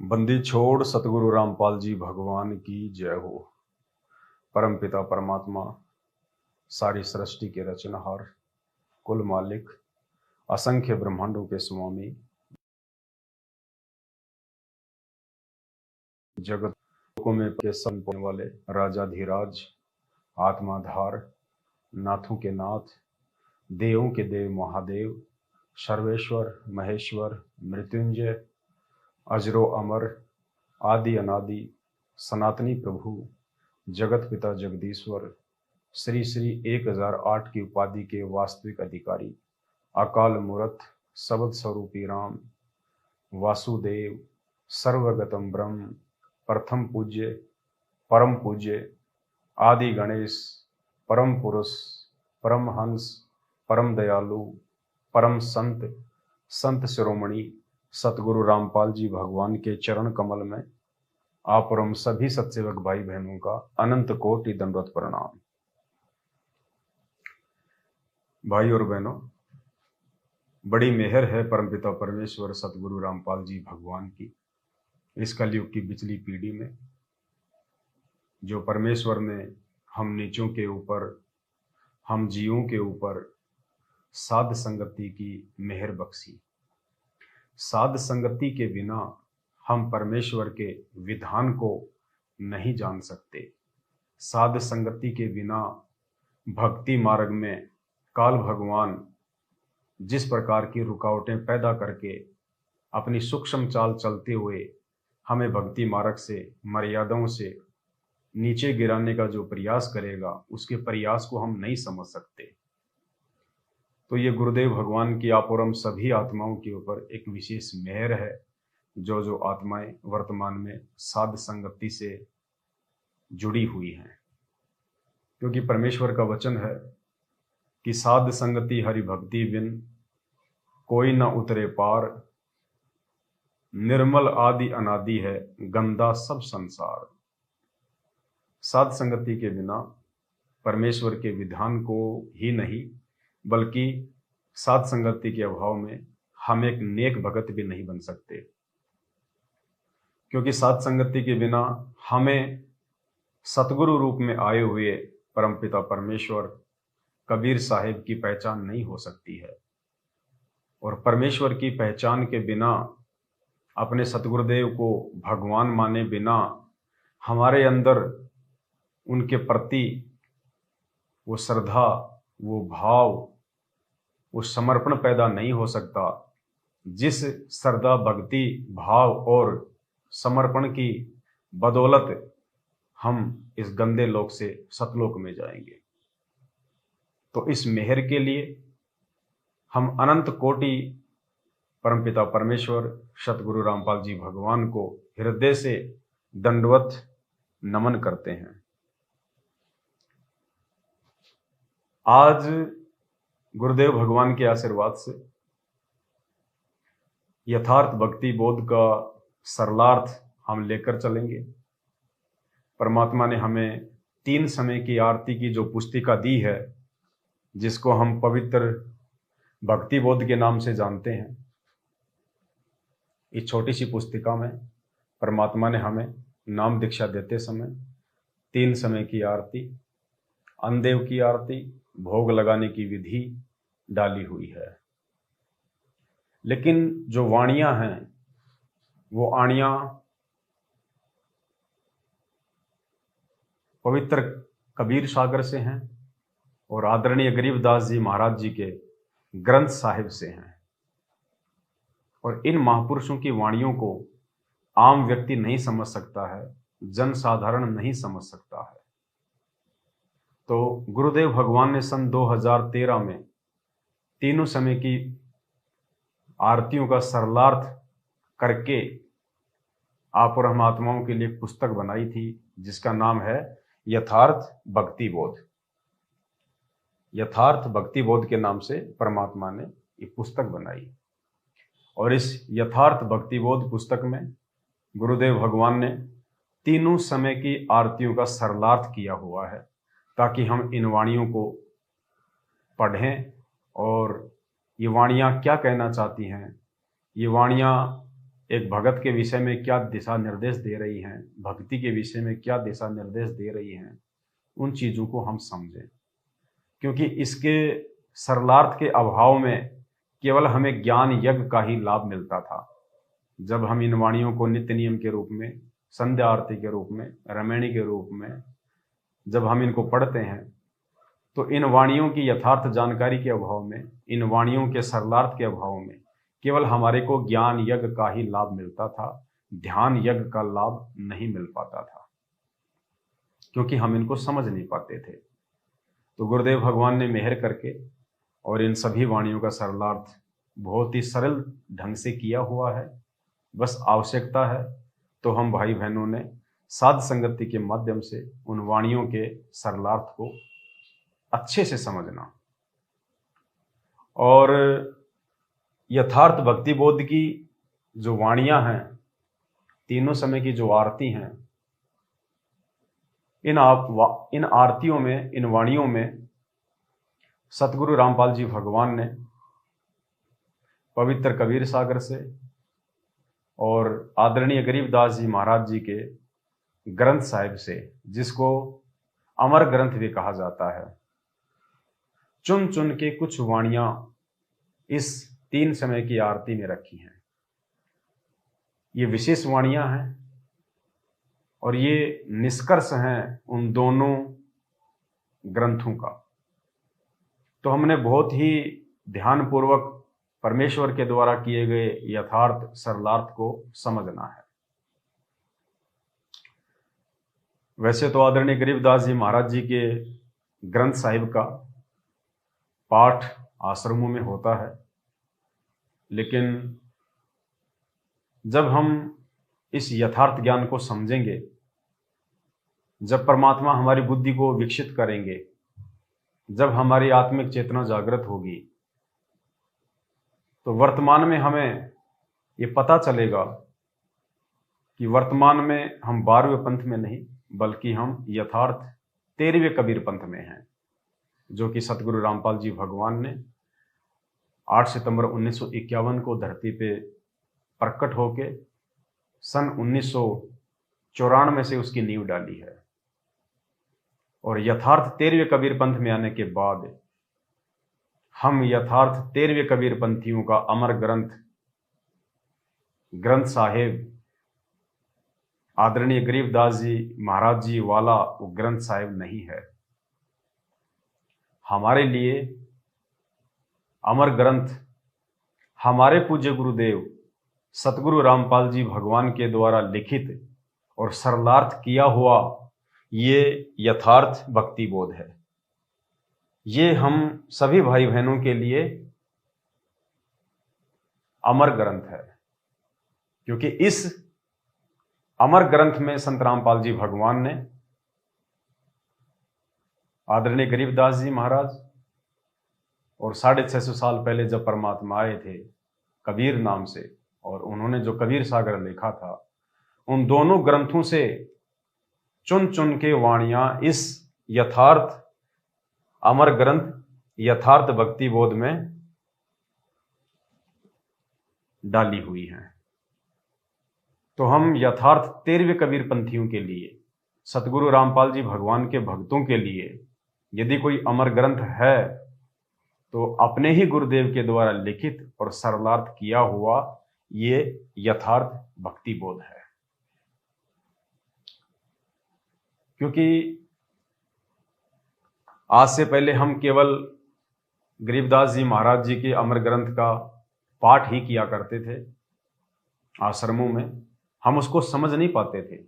बंदी छोड़ सतगुरु रामपाल जी भगवान की जय हो। परमपिता परमात्मा, सारी सृष्टि के रचनहार, कुल मालिक, असंख्य ब्रह्मांडों के स्वामी, जगत लोकों में के संपने वाले राजाधिराज, आत्माधार, नाथों के नाथ, देवों के देव महादेव, सर्वेश्वर महेश्वर मृत्युंजय, अजरो अमर, आदि अनादि, सनातनी प्रभु, जगत पिता जगदीश्वर, श्री श्री 1008 की उपाधि के वास्तविक अधिकारी, अकाल मूर्त, सबद स्वरूपी राम, वासुदेव, सर्वगतम ब्रह्म, प्रथम पूज्य, परम पूज्य, आदि गणेश, परम पुरुष, परम हंस, परम दयालु, परम संत, संत शिरोमणि सतगुरु रामपाल जी भगवान के चरण कमल में आप और हम सभी सत्सेवक भाई बहनों का अनंत कोटि दंडवत प्रणाम। भाई और बहनों, बड़ी मेहर है परमपिता परमेश्वर सतगुरु रामपाल जी भगवान की इस कलयुग की बिचली पीढ़ी में, जो परमेश्वर ने हम नीचों के ऊपर, हम जीवों के ऊपर साध संगति की मेहर बख्शी। साध संगति के बिना हम परमेश्वर के विधान को नहीं जान सकते। साध संगति के बिना भक्ति मार्ग में काल भगवान जिस प्रकार की रुकावटें पैदा करके अपनी सूक्ष्म चाल चलते हुए हमें भक्ति मार्ग से, मर्यादाओं से नीचे गिराने का जो प्रयास करेगा, उसके प्रयास को हम नहीं समझ सकते। तो ये गुरुदेव भगवान की आप और हम सभी आत्माओं के ऊपर एक विशेष मेहर है, जो आत्माएं वर्तमान में साध संगति से जुड़ी हुई हैं। क्योंकि परमेश्वर का वचन है कि साध संगति हरि भक्ति बिन कोई न उतरे पार, निर्मल आदि अनादि है गंदा सब संसार। साध संगति के बिना परमेश्वर के विधान को ही नहीं, बल्कि साध संगति के अभाव में हम एक नेक भगत भी नहीं बन सकते। क्योंकि साध संगति के बिना हमें सतगुरु रूप में आए हुए परमपिता परमेश्वर कबीर साहिब की पहचान नहीं हो सकती है। और परमेश्वर की पहचान के बिना, अपने सतगुरुदेव को भगवान माने बिना, हमारे अंदर उनके प्रति वो श्रद्धा, वो भाव, वो समर्पण पैदा नहीं हो सकता, जिस श्रद्धा, भक्ति, भाव और समर्पण की बदौलत हम इस गंदे लोक से सतलोक में जाएंगे। तो इस मेहर के लिए हम अनंत कोटि परमपिता परमेश्वर सतगुरु रामपाल जी भगवान को हृदय से दंडवत नमन करते हैं। आज गुरुदेव भगवान के आशीर्वाद से यथार्थ भक्ति बोध का सरलार्थ हम लेकर चलेंगे। परमात्मा ने हमें 3 समय की आरती की जो पुस्तिका दी है, जिसको हम पवित्र भक्ति बोध के नाम से जानते हैं, इस छोटी सी पुस्तिका में परमात्मा ने हमें नाम दीक्षा देते समय 3 समय की आरती, अन्नदेव की आरती, भोग लगाने की विधि डाली हुई है। लेकिन जो वाणियां हैं, वो आणियां पवित्र कबीर सागर से हैं और आदरणीय गरीबदास जी महाराज जी के ग्रंथ साहिब से हैं। और इन महापुरुषों की वाणियों को आम व्यक्ति नहीं समझ सकता है, जन साधारण नहीं समझ सकता है। तो गुरुदेव भगवान ने सन 2013 में 3 समय की आरतियों का सरलार्थ करके आप और हम आत्माओं के लिए एक पुस्तक बनाई थी, जिसका नाम है यथार्थ भक्ति बोध। यथार्थ भक्ति बोध के नाम से परमात्मा ने ये पुस्तक बनाई। और इस यथार्थ भक्ति बोध पुस्तक में गुरुदेव भगवान ने 3 समय की आरतियों का सरलार्थ किया हुआ है, ताकि हम इन वाणियों को पढ़ें और ये वाणियाँ क्या कहना चाहती हैं, ये वाणियाँ एक भगत के विषय में क्या दिशा निर्देश दे रही हैं, भक्ति के विषय में क्या दिशा निर्देश दे रही हैं, उन चीज़ों को हम समझें। क्योंकि इसके सरलार्थ के अभाव में केवल हमें ज्ञान यज्ञ का ही लाभ मिलता था। जब हम इन वाणियों को नित्य नियम के रूप में, संध्या आरती के रूप में, रमैणी के रूप में जब हम इनको पढ़ते हैं, तो इन वाणियों की यथार्थ जानकारी के अभाव में, इन वाणियों के सरलार्थ के अभाव में केवल हमारे को ज्ञान यज्ञ का ही लाभ मिलता था, ध्यान यज्ञ का लाभ नहीं मिल पाता था, क्योंकि हम इनको समझ नहीं पाते थे। तो गुरुदेव भगवान ने मेहर करके और इन सभी वाणियों का सरलार्थ बहुत ही सरल ढंग से किया हुआ है। बस आवश्यकता है तो हम भाई बहनों ने साध संगति के माध्यम से उन वाणियों के सरलार्थ को अच्छे से समझना और यथार्थ भक्ति बोध की जो वाणियां हैं, तीनों समय की जो आरती हैं, इन आरतियों में, इन वाणियों में सतगुरु रामपाल जी भगवान ने पवित्र कबीर सागर से और आदरणीय गरीबदास जी महाराज जी के ग्रंथ साहिब से, जिसको अमर ग्रंथ भी कहा जाता है, चुन चुन के कुछ वाणियां इस 3 समय की आरती में रखी हैं। ये विशेष वाणियां हैं और ये निष्कर्ष हैं उन दोनों ग्रंथों का। तो हमने बहुत ही ध्यानपूर्वक परमेश्वर के द्वारा किए गए यथार्थ सरलार्थ को समझना है। वैसे तो आदरणीय गरीबदास जी महाराज जी के ग्रंथ साहिब का पाठ आश्रमों में होता है, लेकिन जब हम इस यथार्थ ज्ञान को समझेंगे, जब परमात्मा हमारी बुद्धि को विकसित करेंगे, जब हमारी आत्मिक चेतना जागृत होगी, तो वर्तमान में हमें ये पता चलेगा कि वर्तमान में हम 12वें पंथ में नहीं, बल्कि हम यथार्थ 13वें कबीर पंथ में हैं, जो कि सतगुरु रामपाल जी भगवान ने 8 सितंबर 1951 को धरती पे प्रकट होके सन 1994 से उसकी नींव डाली है। और यथार्थ 13वें कबीर पंथ में आने के बाद हम यथार्थ 13वें कबीर पंथियों का अमर ग्रंथ साहिब आदरणीय गरीबदास जी महाराज जी वाला वो ग्रंथ साहिब नहीं है। हमारे लिए अमर ग्रंथ हमारे पूज्य गुरुदेव सतगुरु रामपाल जी भगवान के द्वारा लिखित और सरलार्थ किया हुआ ये यथार्थ भक्ति बोध है। ये हम सभी भाई बहनों के लिए अमर ग्रंथ है, क्योंकि इस अमर ग्रंथ में संत रामपाल जी भगवान ने आदरणीय गरीबदास जी महाराज और 650 साल पहले जब परमात्मा आए थे कबीर नाम से, और उन्होंने जो कबीर सागर लिखा था, उन दोनों ग्रंथों से चुन चुन के वाणियां इस यथार्थ अमर ग्रंथ यथार्थ भक्ति बोध में डाली हुई हैं। तो हम यथार्थ 13वें कबीर पंथियों के लिए, सतगुरु रामपाल जी भगवान के भक्तों के लिए यदि कोई अमर ग्रंथ है तो अपने ही गुरुदेव के द्वारा लिखित और सरलार्थ किया हुआ ये यथार्थ भक्ति बोध है। क्योंकि आज से पहले हम केवल गरीबदास जी महाराज जी के अमर ग्रंथ का पाठ ही किया करते थे आश्रमों में। हम उसको समझ नहीं पाते थे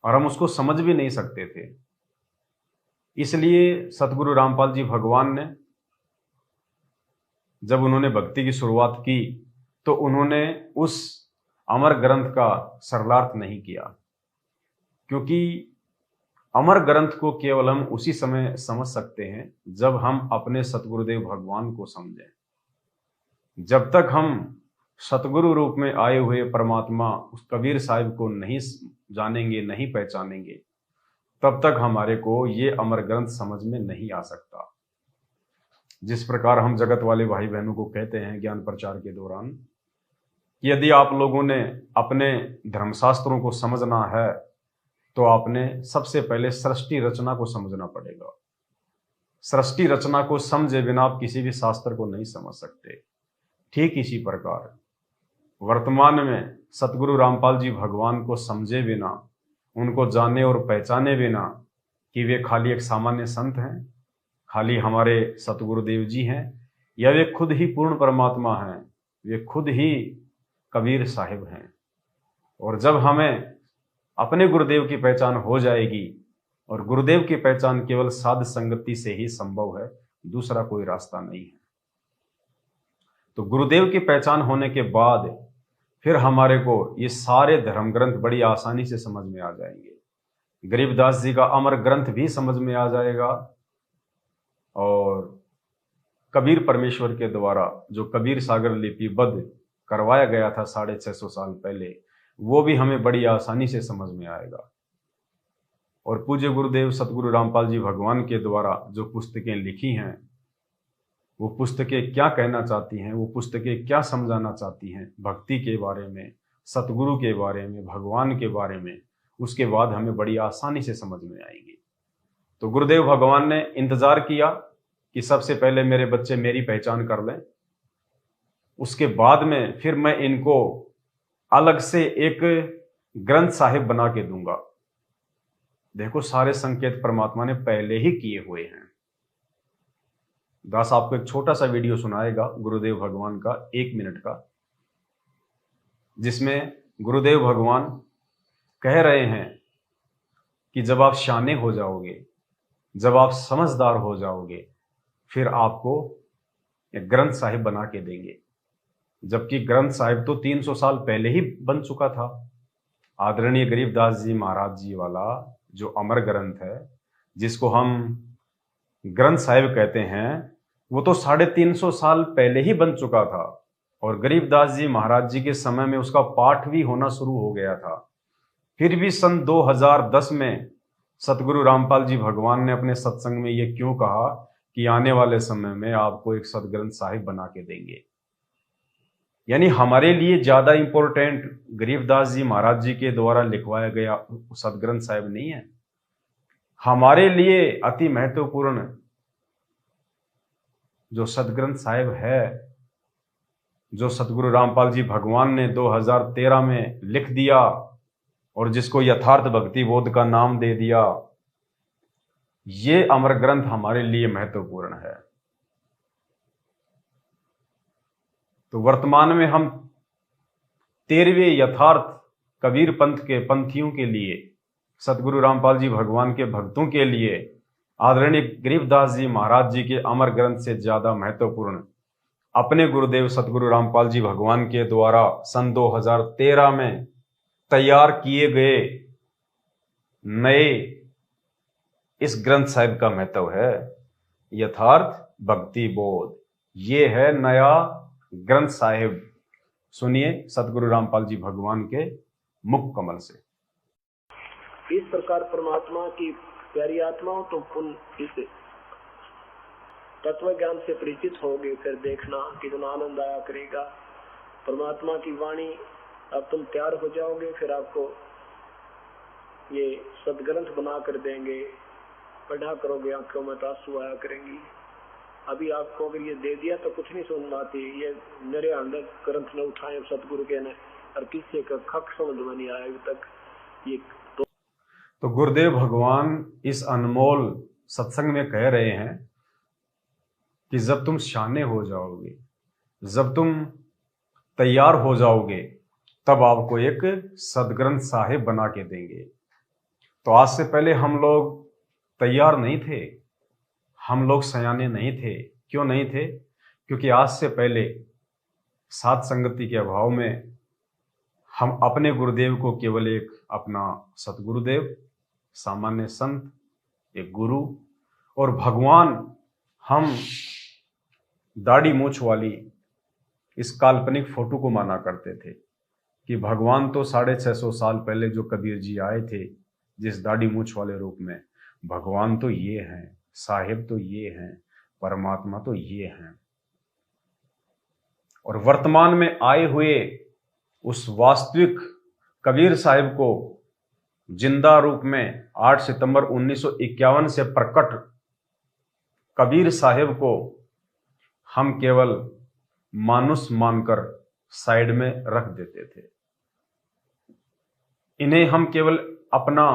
और हम उसको समझ भी नहीं सकते थे। इसलिए सतगुरु रामपाल जी भगवान ने जब उन्होंने भक्ति की शुरुआत की तो उन्होंने उस अमर ग्रंथ का सरलार्थ नहीं किया, क्योंकि अमर ग्रंथ को केवल हम उसी समय समझ सकते हैं जब हम अपने सतगुरुदेव भगवान को समझें। जब तक हम सतगुरु रूप में आए हुए परमात्मा उस कबीर साहिब को नहीं जानेंगे, नहीं पहचानेंगे, तब तक हमारे को ये अमर ग्रंथ समझ में नहीं आ सकता। जिस प्रकार हम जगत वाले भाई बहनों को कहते हैं ज्ञान प्रचार के दौरान कि यदि आप लोगों ने अपने धर्मशास्त्रों को समझना है तो आपने सबसे पहले सृष्टि रचना को समझना पड़ेगा। सृष्टि रचना को समझे बिना आप किसी भी शास्त्र को नहीं समझ सकते। ठीक इसी प्रकार वर्तमान में सतगुरु रामपाल जी भगवान को समझे बिना, उनको जाने और पहचाने बिना कि वे खाली एक सामान्य संत हैं, खाली हमारे सतगुरुदेव जी हैं, या वे खुद ही पूर्ण परमात्मा हैं, वे खुद ही कबीर साहिब हैं। और जब हमें अपने गुरुदेव की पहचान हो जाएगी, और गुरुदेव की पहचान केवल साध संगति से ही संभव है, दूसरा कोई रास्ता नहीं है। तो गुरुदेव की पहचान होने के बाद फिर हमारे को ये सारे धर्म ग्रंथ बड़ी आसानी से समझ में आ जाएंगे। गरीबदास जी का अमर ग्रंथ भी समझ में आ जाएगा, और कबीर परमेश्वर के द्वारा जो कबीर सागर लिपिबद्ध करवाया गया था 650 साल पहले, वो भी हमें बड़ी आसानी से समझ में आएगा। और पूज्य गुरुदेव सतगुरु रामपाल जी भगवान के द्वारा जो पुस्तकें लिखी हैं, वो पुस्तकें क्या कहना चाहती हैं, वो पुस्तकें क्या समझाना चाहती हैं भक्ति के बारे में, सतगुरु के बारे में, भगवान के बारे में, उसके बाद हमें बड़ी आसानी से समझ में आएगी। तो गुरुदेव भगवान ने इंतजार किया कि सबसे पहले मेरे बच्चे मेरी पहचान कर लें, उसके बाद में फिर मैं इनको अलग से एक ग्रंथ साहिब बना के दूंगा। देखो, सारे संकेत परमात्मा ने पहले ही किए हुए हैं। दास आपको एक छोटा सा वीडियो सुनाएगा गुरुदेव भगवान का, 1 मिनट का, जिसमें गुरुदेव भगवान कह रहे हैं कि जब आप शाने हो जाओगे, जब आप समझदार हो जाओगे, फिर आपको एक ग्रंथ साहिब बना के देंगे। जबकि ग्रंथ साहिब तो 300 साल पहले ही बन चुका था। आदरणीय गरीबदास जी महाराज जी वाला जो अमर ग्रंथ है, जिसको हम ग्रंथ साहिब कहते हैं, वो तो 350 साल पहले ही बन चुका था। और गरीबदास जी महाराज जी के समय में उसका पाठ भी होना शुरू हो गया था। फिर भी सन 2010 में सतगुरु रामपाल जी भगवान ने अपने सत्संग में ये क्यों कहा कि आने वाले समय में आपको एक सदग्रंथ साहिब बना के देंगे। यानी हमारे लिए ज्यादा इंपॉर्टेंट गरीबदास जी महाराज जी के द्वारा लिखवाया गया सदग्रंथ साहिब नहीं है। हमारे लिए अति महत्वपूर्ण जो सदग्रंथ साहिब है, जो सतगुरु रामपाल जी भगवान ने 2013 में लिख दिया और जिसको यथार्थ भक्ति बोध का नाम दे दिया, ये अमर ग्रंथ हमारे लिए महत्वपूर्ण है। तो वर्तमान में हम 13वें यथार्थ कबीर पंथ के पंथियों के लिए, सतगुरु रामपाल जी भगवान के भक्तों के लिए आदरणीय गरीबदास जी महाराज जी के अमर ग्रंथ से ज्यादा महत्वपूर्ण अपने गुरुदेव सतगुरु रामपाल जी भगवान के द्वारा सन 2013 में तैयार किए गए नए इस ग्रंथ साहिब का महत्व है यथार्थ भक्ति बोध। ये है नया ग्रंथ साहिब। सुनिए सतगुरु रामपाल जी भगवान के मुख कमल से। इस प्रकार परमात्मा की प्यारी आत्माओं तो पुन इस तत्व ज्ञान से परिचित होगे, फिर देखना कितना आनंद आया करेगा। परमात्मा की वाणी अब तुम तैयार हो जाओगे, फिर आपको ये सदग्रंथ बना कर देंगे, पढ़ा करोगे, आंखों में आंसू आया करेंगी। अभी आपको अगर ये दे दिया तो कुछ नहीं समझ में आती, ये मेरे अंदर ग्रंथ न उठाए सतगुरु के ने, और किसी का खक समझ में नहीं आया अभी तक। ये तो गुरुदेव भगवान इस अनमोल सत्संग में कह रहे हैं कि जब तुम शाने हो जाओगे, जब तुम तैयार हो जाओगे, तब आपको एक सदग्रंथ साहिब बना के देंगे। तो आज से पहले हम लोग तैयार नहीं थे, हम लोग सयाने नहीं थे। क्यों नहीं थे? क्योंकि आज से पहले साध संगति के अभाव में हम अपने गुरुदेव को केवल एक अपना सतगुरुदेव, सामान्य संत, एक गुरु और भगवान, हम दाढ़ी मूछ वाली इस काल्पनिक फोटो को माना करते थे कि भगवान तो 650 साल पहले जो कबीर जी आए थे जिस दाढ़ी मूछ वाले रूप में, भगवान तो ये हैं, साहिब तो ये हैं, परमात्मा तो ये हैं। और वर्तमान में आए हुए उस वास्तविक कबीर साहिब को जिंदा रूप में 8 सितंबर 1951 से प्रकट कबीर साहिब को हम केवल मानुष मानकर साइड में रख देते थे। इन्हें हम केवल अपना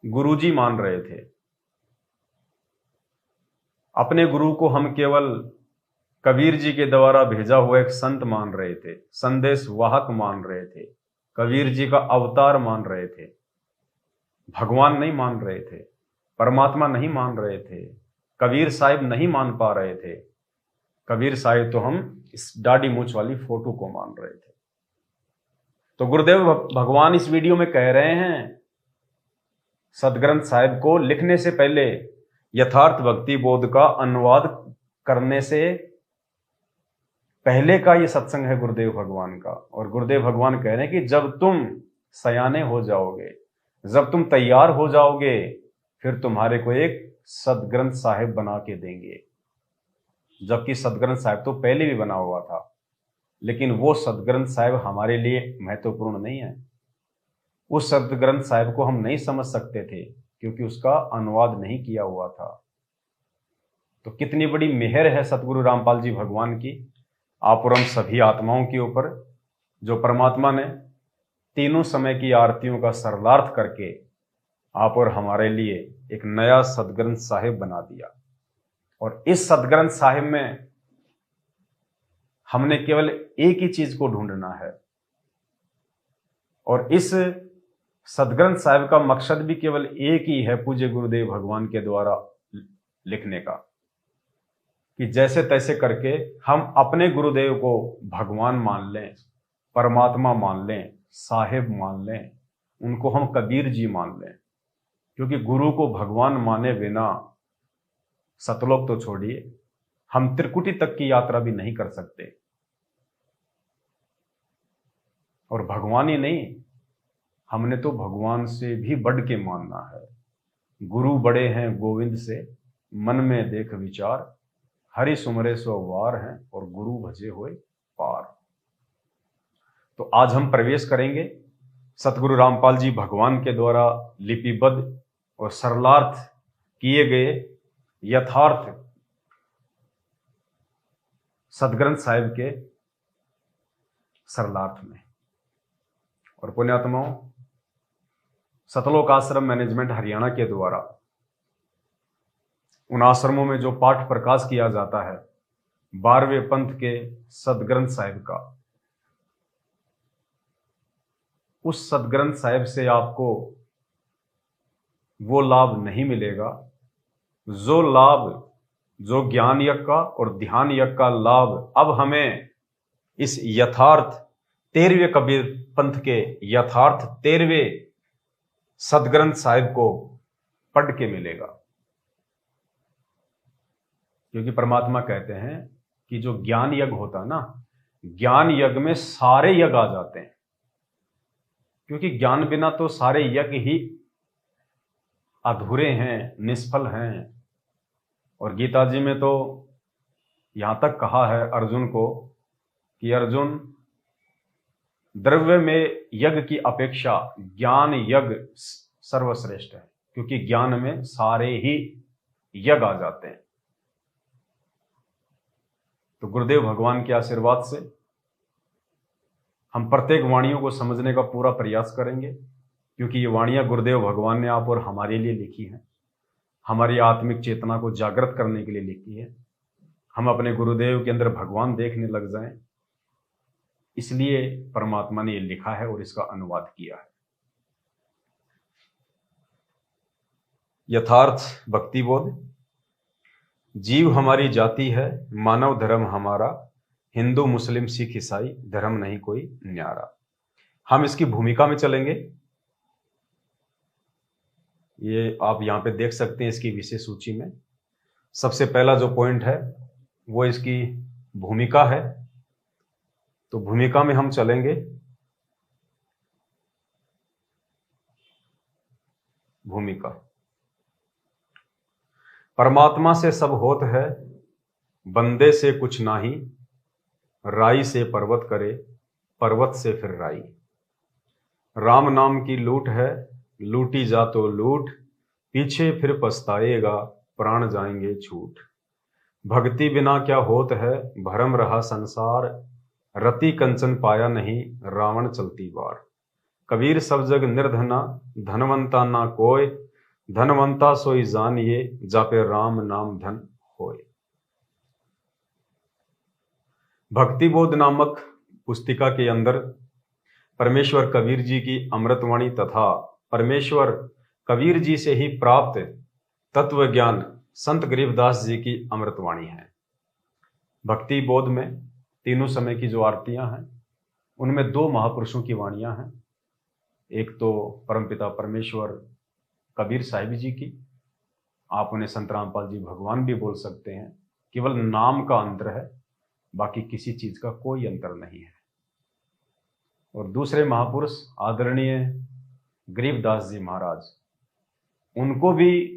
गुरुजी मान रहे थे। अपने गुरु को हम केवल कबीर जी के द्वारा भेजा हुआ एक संत मान रहे थे, संदेश वाहक मान रहे थे, कबीर जी का अवतार मान रहे थे। भगवान नहीं मान रहे थे, परमात्मा नहीं मान रहे थे, कबीर साहिब नहीं मान पा रहे थे। कबीर साहिब तो हम इस दाढ़ी मूंछ वाली फोटो को मान रहे थे। तो गुरुदेव भगवान इस वीडियो में कह रहे हैं, सदग्रंथ साहिब को लिखने से पहले यथार्थ भक्ति बोध का अनुवाद करने से पहले का ये सत्संग है गुरुदेव भगवान का। और गुरुदेव भगवान कह रहे हैं कि जब तुम सयाने हो जाओगे, जब तुम तैयार हो जाओगे, फिर तुम्हारे को एक सदग्रंथ साहिब बना के देंगे। जबकि सदग्रंथ साहिब तो पहले भी बना हुआ था, लेकिन वो सदग्रंथ साहिब हमारे लिए महत्वपूर्ण नहीं है। उस सदग्रंथ साहिब को हम नहीं समझ सकते थे क्योंकि उसका अनुवाद नहीं किया हुआ था। तो कितनी बड़ी मेहर है सतगुरु रामपाल जी भगवान की आप और हम सभी आत्माओं के ऊपर, जो परमात्मा ने तीनों समय की आरतियों का सरलार्थ करके आप और हमारे लिए एक नया सदग्रंथ साहिब बना दिया। और इस सदग्रंथ साहिब में हमने केवल एक ही चीज को ढूंढना है, और इस सदग्रंथ साहिब का मकसद भी केवल एक ही है, पूज्य गुरुदेव भगवान के द्वारा लिखने का, कि जैसे तैसे करके हम अपने गुरुदेव को भगवान मान लें, परमात्मा मान लें, साहिब मान लें, उनको हम कबीर जी मान लें। क्योंकि गुरु को भगवान माने बिना सतलोक तो छोड़िए, हम त्रिकुटी तक की यात्रा भी नहीं कर सकते। और भगवान ही नहीं, हमने तो भगवान से भी बढ़ के मानना है। गुरु बड़े हैं गोविंद से, मन में देख विचार, हरि सुमरे सो वार हैं, और गुरु भजे हुए पार। तो आज हम प्रवेश करेंगे सतगुरु रामपाल जी भगवान के द्वारा लिपिबद्ध और सरलार्थ किए गए यथार्थ सदग्रंथ साहिब के सरलार्थ में। और पुण्यात्माओं, सतलोक आश्रम मैनेजमेंट हरियाणा के द्वारा उन आश्रमों में जो पाठ प्रकाश किया जाता है 12वें पंथ के सदग्रंथ साहिब का, उस सदग्रंथ साहिब से आपको वो लाभ नहीं मिलेगा जो लाभ, जो ज्ञान यज्ञ का और ध्यान यज्ञ का लाभ अब हमें इस यथार्थ 13वें कबीर पंथ के यथार्थ 13वें सदग्रंथ साहिब को पढ़ के मिलेगा। क्योंकि परमात्मा कहते हैं कि जो ज्ञान यज्ञ होता है ना, ज्ञान यज्ञ में सारे यज्ञ आ जाते हैं। क्योंकि ज्ञान बिना तो सारे यज्ञ ही अधूरे हैं, निष्फल हैं। और गीता जी में तो यहां तक कहा है अर्जुन को कि अर्जुन, द्रव्य में यज्ञ की अपेक्षा ज्ञान यज्ञ सर्वश्रेष्ठ है, क्योंकि ज्ञान में सारे ही यज्ञ आ जाते हैं। तो गुरुदेव भगवान के आशीर्वाद से हम प्रत्येक वाणियों को समझने का पूरा प्रयास करेंगे, क्योंकि ये वाणियां गुरुदेव भगवान ने आप और हमारे लिए लिखी हैं, हमारी आत्मिक चेतना को जागृत करने के लिए लिखी है। हम अपने गुरुदेव के अंदर भगवान देखने लग जाएं, इसलिए परमात्मा ने ये लिखा है और इसका अनुवाद किया है। यथार्थ भक्ति बोध। जीव हमारी जाति है, मानव धर्म हमारा, हिंदू मुस्लिम सिख ईसाई धर्म नहीं कोई न्यारा। हम इसकी भूमिका में चलेंगे। ये आप यहां पे देख सकते हैं इसकी विशेष सूची में। सबसे पहला जो पॉइंट है वो इसकी भूमिका है। तो भूमिका में हम चलेंगे। भूमिका। परमात्मा से सब होत है, बंदे से कुछ नाही, राई से पर्वत करे, पर्वत से फिर राई। राम नाम की लूट है, लूटी जा तो लूट, पीछे फिर पछताएगा, प्राण जाएंगे छूट। भक्ति बिना क्या होत है, भरम रहा संसार, रति कंचन पाया नहीं, रावण चलती बार। कबीर सब जग निर्धना, धनवंता ना कोय, धनवंता सोई जानिए, जापे राम नाम धन होय। भक्ति बोध नामक पुस्तिका के अंदर परमेश्वर कबीर जी की अमृतवाणी तथा परमेश्वर कबीर जी से ही प्राप्त तत्व ज्ञान संत गरीबदास जी की अमृतवाणी है। भक्ति बोध में तीनों समय की जो आरतियां हैं उनमें दो महापुरुषों की वाणियां हैं। एक तो परमपिता परमेश्वर कबीर साहिब जी की, आप उन्हें संत रामपाल जी भगवान भी बोल सकते हैं, केवल नाम का अंतर है, बाकी किसी चीज का कोई अंतर नहीं है। और दूसरे महापुरुष आदरणीय गरीबदास जी महाराज, उनको भी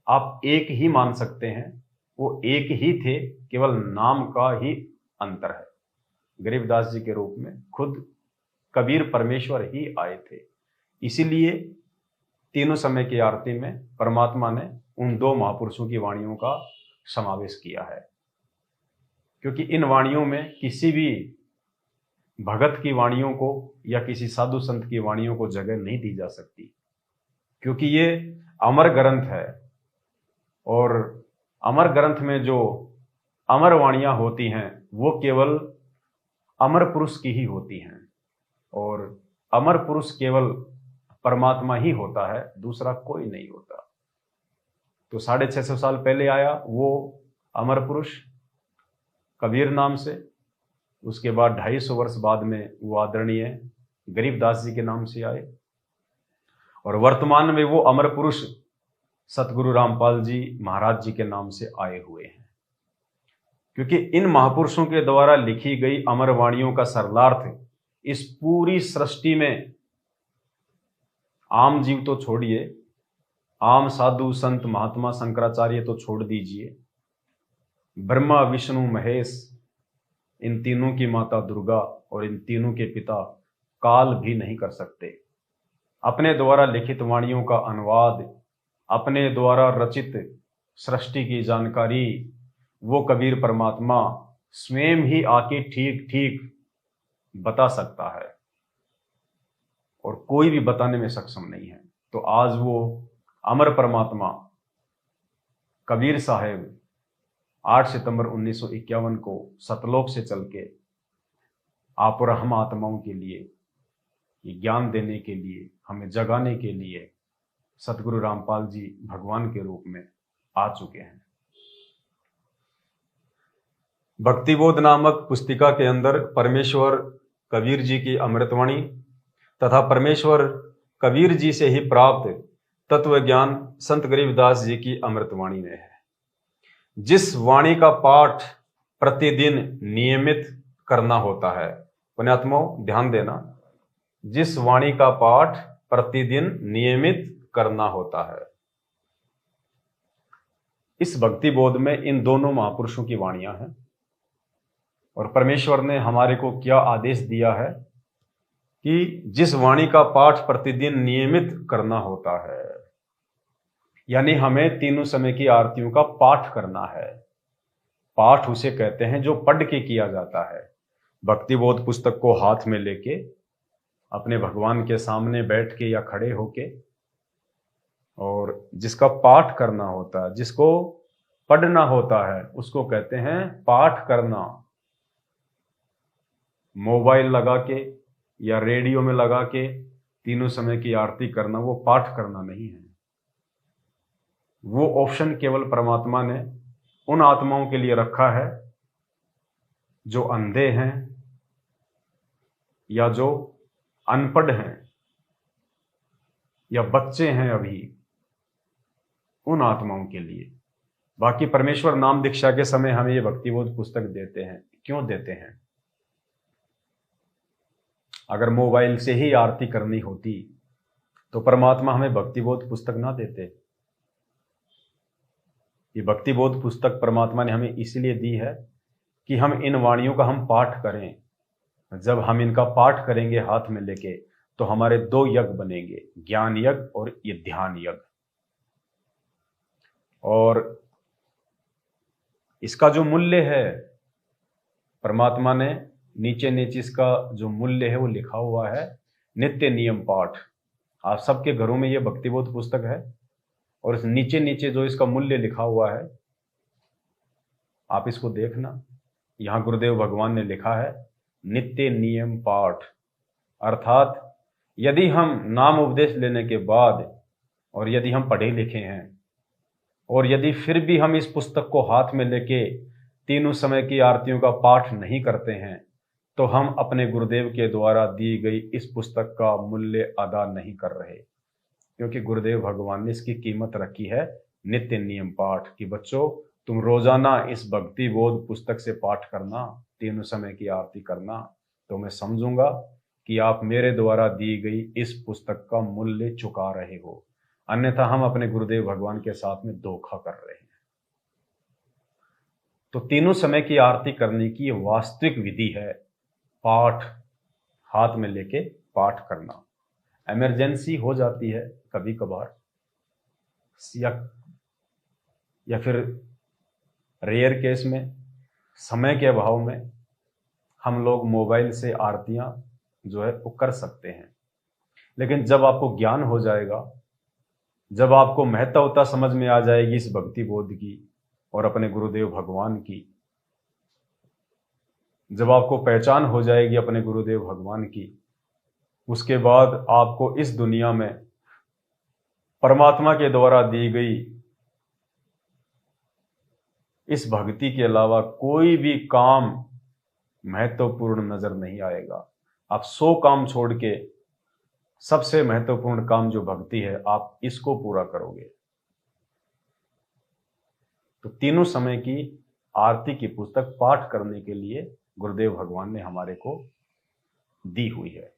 आप एक ही मान सकते हैं, वो एक ही थे, केवल नाम का ही अंतर है। गरीबदास जी के रूप में खुद कबीर परमेश्वर ही आए थे, इसीलिए तीनों समय की आरती में परमात्मा ने उन दो महापुरुषों की वाणियों का समावेश किया है, क्योंकि इन वाणियों में किसी भी भगत की वाणियों को या किसी साधु संत की वाणियों को जगह नहीं दी जा सकती, क्योंकि ये अमर ग्रंथ है और अमर ग्रंथ में जो अमर वाणियां होती हैं वो केवल अमर पुरुष की ही होती हैं, और अमर पुरुष केवल परमात्मा ही होता है, दूसरा कोई नहीं होता। तो 650 साल पहले आया वो अमर पुरुष कबीर नाम से, उसके बाद 250 वर्ष बाद में वो आदरणीय गरीबदास जी के नाम से आए, और वर्तमान में वो अमर पुरुष सतगुरु रामपाल जी महाराज जी के नाम से आए हुए हैं। क्योंकि इन महापुरुषों के द्वारा लिखी गई अमर वाणियों का सरलार्थ इस पूरी सृष्टि में आम जीव तो छोड़िए, आम साधु संत महात्मा शंकराचार्य तो छोड़ दीजिए, ब्रह्मा विष्णु महेश, इन तीनों की माता दुर्गा और इन तीनों के पिता काल भी नहीं कर सकते। अपने द्वारा लिखित वाणियों का अनुवाद, अपने द्वारा रचित सृष्टि की जानकारी वो कबीर परमात्मा स्वयं ही आके ठीक ठीक बता सकता है, और कोई भी बताने में सक्षम नहीं है। तो आज वो अमर परमात्मा कबीर साहब 8 सितंबर 1951 को सतलोक से चल के आप और हम आत्माओं के लिए ये ज्ञान देने के लिए, हमें जगाने के लिए सतगुरु रामपाल जी भगवान के रूप में आ चुके हैं। भक्तिबोध नामक पुस्तिका के अंदर परमेश्वर कबीर जी की अमृतवाणी तथा परमेश्वर कबीर जी से ही प्राप्त तत्व ज्ञान संत गरीबदास जी की अमृतवाणी में है। जिस वाणी का पाठ प्रतिदिन नियमित करना होता है, पुण्यात्माओं ध्यान देना, जिस वाणी का पाठ प्रतिदिन नियमित करना होता है, इस भक्ति बोध में इन दोनों महापुरुषों की वाणियां हैं। और परमेश्वर ने हमारे को क्या आदेश दिया है कि जिस वाणी का पाठ प्रतिदिन नियमित करना होता है, यानी हमें तीनों समय की आरतियों का पाठ करना है। पाठ उसे कहते हैं जो पढ़ के किया जाता है। भक्ति बोध पुस्तक को हाथ में लेके अपने भगवान के सामने बैठ के या खड़े होके, और जिसका पाठ करना होता है, जिसको पढ़ना होता है, उसको कहते हैं पाठ करना। मोबाइल लगा के या रेडियो में लगा के तीनों समय की आरती करना वो पाठ करना नहीं है। वो ऑप्शन केवल परमात्मा ने उन आत्माओं के लिए रखा है जो अंधे हैं या जो अनपढ़ हैं या बच्चे हैं अभी, उन आत्माओं के लिए। बाकी परमेश्वर नाम दीक्षा के समय हमें ये भक्तिबोध पुस्तक देते हैं। क्यों देते हैं? अगर मोबाइल से ही आरती करनी होती तो परमात्मा हमें भक्तिबोध पुस्तक ना देते। ये भक्तिबोध पुस्तक परमात्मा ने हमें इसलिए दी है कि हम इन वाणियों का हम पाठ करें, जब हम इनका पाठ करेंगे हाथ में लेके तो हमारे दो यज्ञ बनेंगे, ज्ञान यज्ञ और ये ध्यान यज्ञ। और इसका जो मूल्य है परमात्मा ने नीचे नीचे इसका जो मूल्य है वो लिखा हुआ है, नित्य नियम पाठ। आप सबके घरों में ये भक्तिबोध पुस्तक है और इस नीचे नीचे जो इसका मूल्य लिखा हुआ है आप इसको देखना। यहां गुरुदेव भगवान ने लिखा है नित्य नियम पाठ, अर्थात यदि हम नाम उपदेश लेने के बाद और यदि हम पढ़े लिखे हैं और यदि फिर भी हम इस पुस्तक को हाथ में लेके तीनों समय की आरतियों का पाठ नहीं करते हैं तो हम अपने गुरुदेव के द्वारा दी गई इस पुस्तक का मूल्य अदा नहीं कर रहे, क्योंकि गुरुदेव भगवान ने इसकी कीमत रखी है नित्य नियम पाठ कि बच्चों तुम रोजाना इस भक्ति बोध पुस्तक से पाठ करना, तीनों समय की आरती करना, तो मैं समझूंगा कि आप मेरे द्वारा दी गई इस पुस्तक का मूल्य चुका रहे हो, अन्यथा हम अपने गुरुदेव भगवान के साथ में धोखा कर रहे हैं। तो तीनों समय की आरती करने की वास्तविक विधि है पाठ, हाथ में लेके पाठ करना। इमरजेंसी हो जाती है कभी कभार या फिर रेयर केस में, समय के अभाव में हम लोग मोबाइल से आरतियां जो है वो कर सकते हैं। लेकिन जब आपको ज्ञान हो जाएगा, जब आपको महत्वता समझ में आ जाएगी इस भक्ति बोध की और अपने गुरुदेव भगवान की, जब आपको पहचान हो जाएगी अपने गुरुदेव भगवान की, उसके बाद आपको इस दुनिया में परमात्मा के द्वारा दी गई इस भक्ति के अलावा कोई भी काम महत्वपूर्ण नजर नहीं आएगा। आप 100 काम छोड़ के सबसे महत्वपूर्ण काम जो भक्ति है आप इसको पूरा करोगे। तो तीनों समय की आरती की पुस्तक पाठ करने के लिए गुरुदेव भगवान ने हमारे को दी हुई है।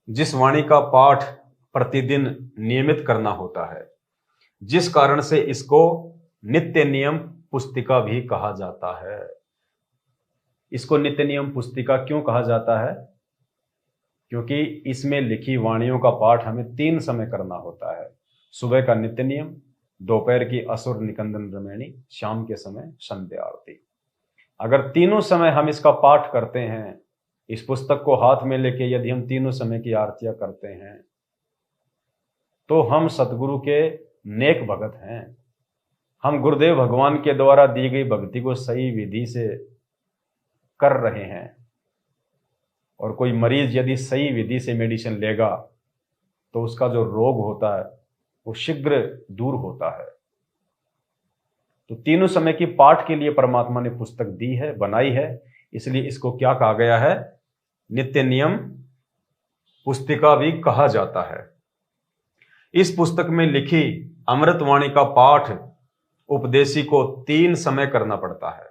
जिस वाणी का पाठ प्रतिदिन नियमित करना होता है, जिस कारण से इसको नित्य नियम पुस्तिका भी कहा जाता है। इसको नित्य नियम पुस्तिका क्यों कहा जाता है? क्योंकि इसमें लिखी वाणियों का पाठ हमें 3 समय करना होता है। सुबह का नित्य नियम, दोपहर की असुर निकंदन रमैणी, शाम के समय संध्या आरती। अगर तीनों समय हम इसका पाठ करते हैं, इस पुस्तक को हाथ में लेके यदि हम तीनों समय की आरतियां करते हैं तो हम सतगुरु के नेक भगत हैं। हम गुरुदेव भगवान के द्वारा दी गई भक्ति को सही विधि से कर रहे हैं। और कोई मरीज यदि सही विधि से मेडिसिन लेगा तो उसका जो रोग होता है वो शीघ्र दूर होता है। तो तीनों समय की पाठ के लिए परमात्मा ने पुस्तक दी है, बनाई है, इसलिए इसको क्या कहा गया है? नित्य नियम पुस्तिका भी कहा जाता है। इस पुस्तक में लिखी अमृतवाणी का पाठ उपदेशी को 3 समय करना पड़ता है।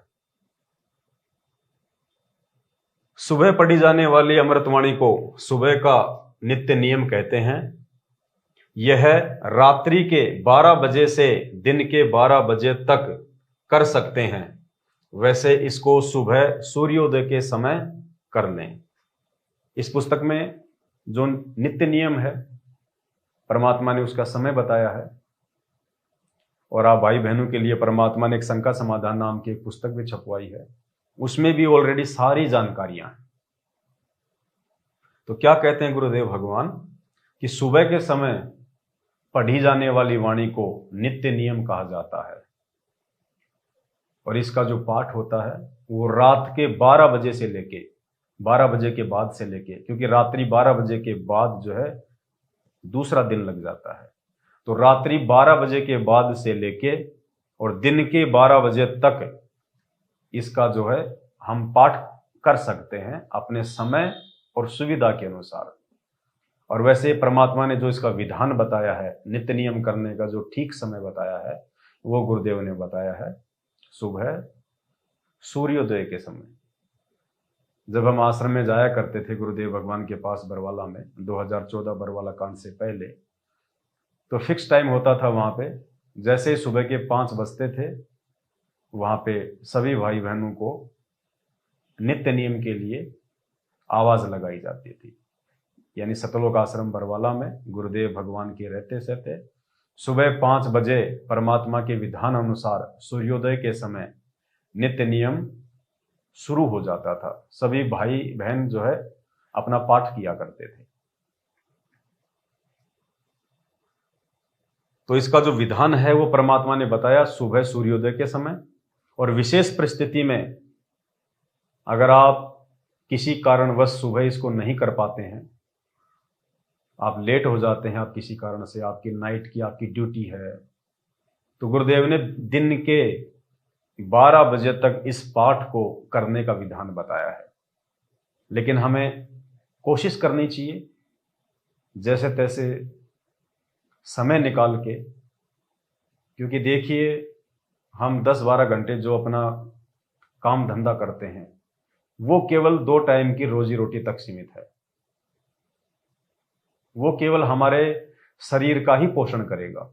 सुबह पढ़ी जाने वाली अमृतवाणी को सुबह का नित्य नियम कहते हैं। यह रात्रि के 12 बजे से दिन के 12 बजे तक कर सकते हैं। वैसे इसको सुबह सूर्योदय के समय कर लें। इस पुस्तक में जो नित्य नियम है परमात्मा ने उसका समय बताया है। और आप भाई बहनों के लिए परमात्मा ने एक शंका समाधान नाम की एक पुस्तक भी छपवाई है, उसमें भी ऑलरेडी सारी जानकारियां हैं। तो क्या कहते हैं गुरुदेव भगवान कि सुबह के समय पढ़ी जाने वाली वाणी को नित्य नियम कहा जाता है और इसका जो पाठ होता है वो रात के 12 बजे से लेके 12 बजे के बाद से लेके, क्योंकि रात्रि 12 बजे के बाद जो है दूसरा दिन लग जाता है, तो रात्रि 12 बजे के बाद से लेके और दिन के 12 बजे तक इसका जो है हम पाठ कर सकते हैं अपने समय और सुविधा के अनुसार। और वैसे परमात्मा ने जो इसका विधान बताया है, नित्य नियम करने का जो ठीक समय बताया है, वो गुरुदेव ने बताया है सुबह सूर्योदय के समय। जब हम आश्रम में जाया करते थे गुरुदेव भगवान के पास बरवाला में, 2014 बरवाला कांड से पहले, तो फिक्स टाइम होता था वहां पे। जैसे ही सुबह के 5 बजते थे वहां पे सभी भाई बहनों को नित्य नियम के लिए आवाज लगाई जाती थी। यानी सतलोक आश्रम बरवाला में गुरुदेव भगवान के रहते सहते सुबह 5 बजे परमात्मा के विधान अनुसार सूर्योदय के समय नित्य नियम शुरू हो जाता था। सभी भाई बहन जो है अपना पाठ किया करते थे। तो इसका जो विधान है वो परमात्मा ने बताया सुबह सूर्योदय के समय। और विशेष परिस्थिति में अगर आप किसी कारणवश सुबह इसको नहीं कर पाते हैं, आप लेट हो जाते हैं, आप किसी कारण से, आपकी नाइट की आपकी ड्यूटी है, तो गुरुदेव ने दिन के 12 बजे तक इस पाठ को करने का विधान बताया है। लेकिन हमें कोशिश करनी चाहिए जैसे तैसे समय निकाल के, क्योंकि देखिए हम 10-12 घंटे जो अपना काम धंधा करते हैं वो केवल 2 टाइम की रोजी रोटी तक सीमित है। वो केवल हमारे शरीर का ही पोषण करेगा।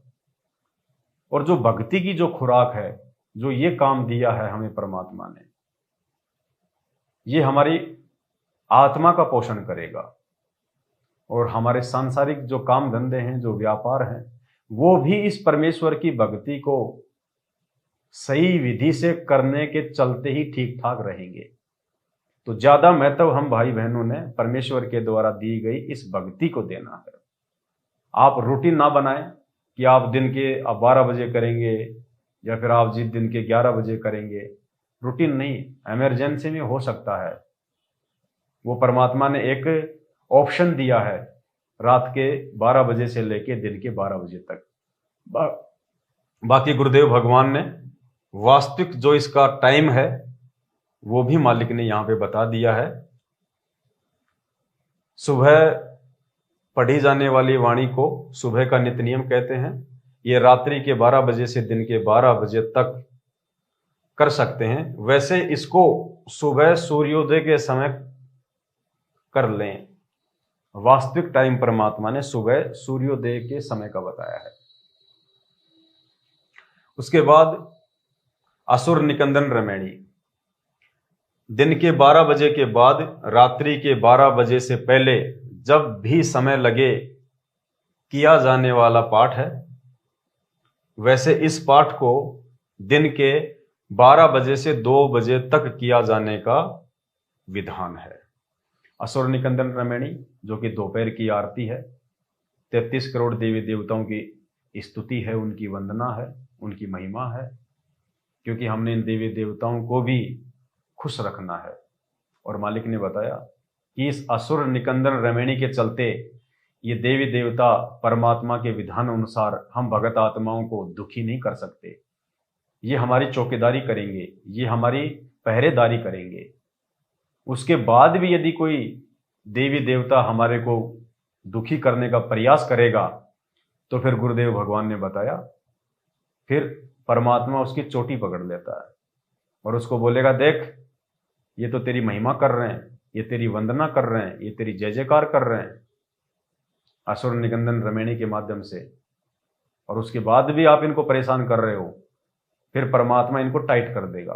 और जो भक्ति की जो खुराक है, जो ये काम दिया है हमें परमात्मा ने, ये हमारी आत्मा का पोषण करेगा। और हमारे सांसारिक जो काम धंधे हैं, जो व्यापार हैं, वो भी इस परमेश्वर की भक्ति को सही विधि से करने के चलते ही ठीक ठाक रहेंगे। तो ज्यादा महत्व हम भाई बहनों ने परमेश्वर के द्वारा दी गई इस भक्ति को देना है। आप रूटीन ना बनाएं कि आप दिन के 12 बजे करेंगे या फिर आप जिस दिन के 11 बजे करेंगे। रूटीन नहीं, इमरजेंसी में हो सकता है। वो परमात्मा ने एक ऑप्शन दिया है रात के 12 बजे से लेके दिन के 12 बजे तक। बाकी गुरुदेव भगवान ने वास्तविक जो इसका टाइम है वो भी मालिक ने यहां पे बता दिया है। सुबह पढ़ी जाने वाली वाणी को सुबह का नित्य नियम कहते हैं। ये रात्रि के 12 बजे से दिन के 12 बजे तक कर सकते हैं। वैसे इसको सुबह सूर्योदय के समय कर लें। वास्तविक टाइम परमात्मा ने सुबह सूर्योदय के समय का बताया है। उसके बाद असुर निकंदन रमैणी, दिन के 12 बजे के बाद रात्रि के 12 बजे से पहले जब भी समय लगे किया जाने वाला पाठ है। वैसे इस पाठ को दिन के 12 बजे से 2 बजे तक किया जाने का विधान है। असुर निकंदन रमैणी जो कि दोपहर की आरती है, 33 करोड़ देवी देवताओं की स्तुति है, उनकी वंदना है, उनकी महिमा है, क्योंकि हमने इन देवी देवताओं को भी खुश रखना है। और मालिक ने बताया कि इस असुर निकंदन रमैणी के चलते ये देवी देवता परमात्मा के विधान अनुसार हम भगत आत्माओं को दुखी नहीं कर सकते। ये हमारी चौकीदारी करेंगे, ये हमारी पहरेदारी करेंगे। उसके बाद भी यदि कोई देवी देवता हमारे को दुखी करने का प्रयास करेगा तो फिर गुरुदेव भगवान ने बताया फिर परमात्मा उसकी चोटी पकड़ लेता है और उसको बोलेगा, देख ये तो तेरी महिमा कर रहे हैं, ये तेरी वंदना कर रहे हैं, ये तेरी जय जयकार कर रहे हैं असुर निकंदन रमैणी के माध्यम से, और उसके बाद भी आप इनको परेशान कर रहे हो। फिर परमात्मा इनको टाइट कर देगा।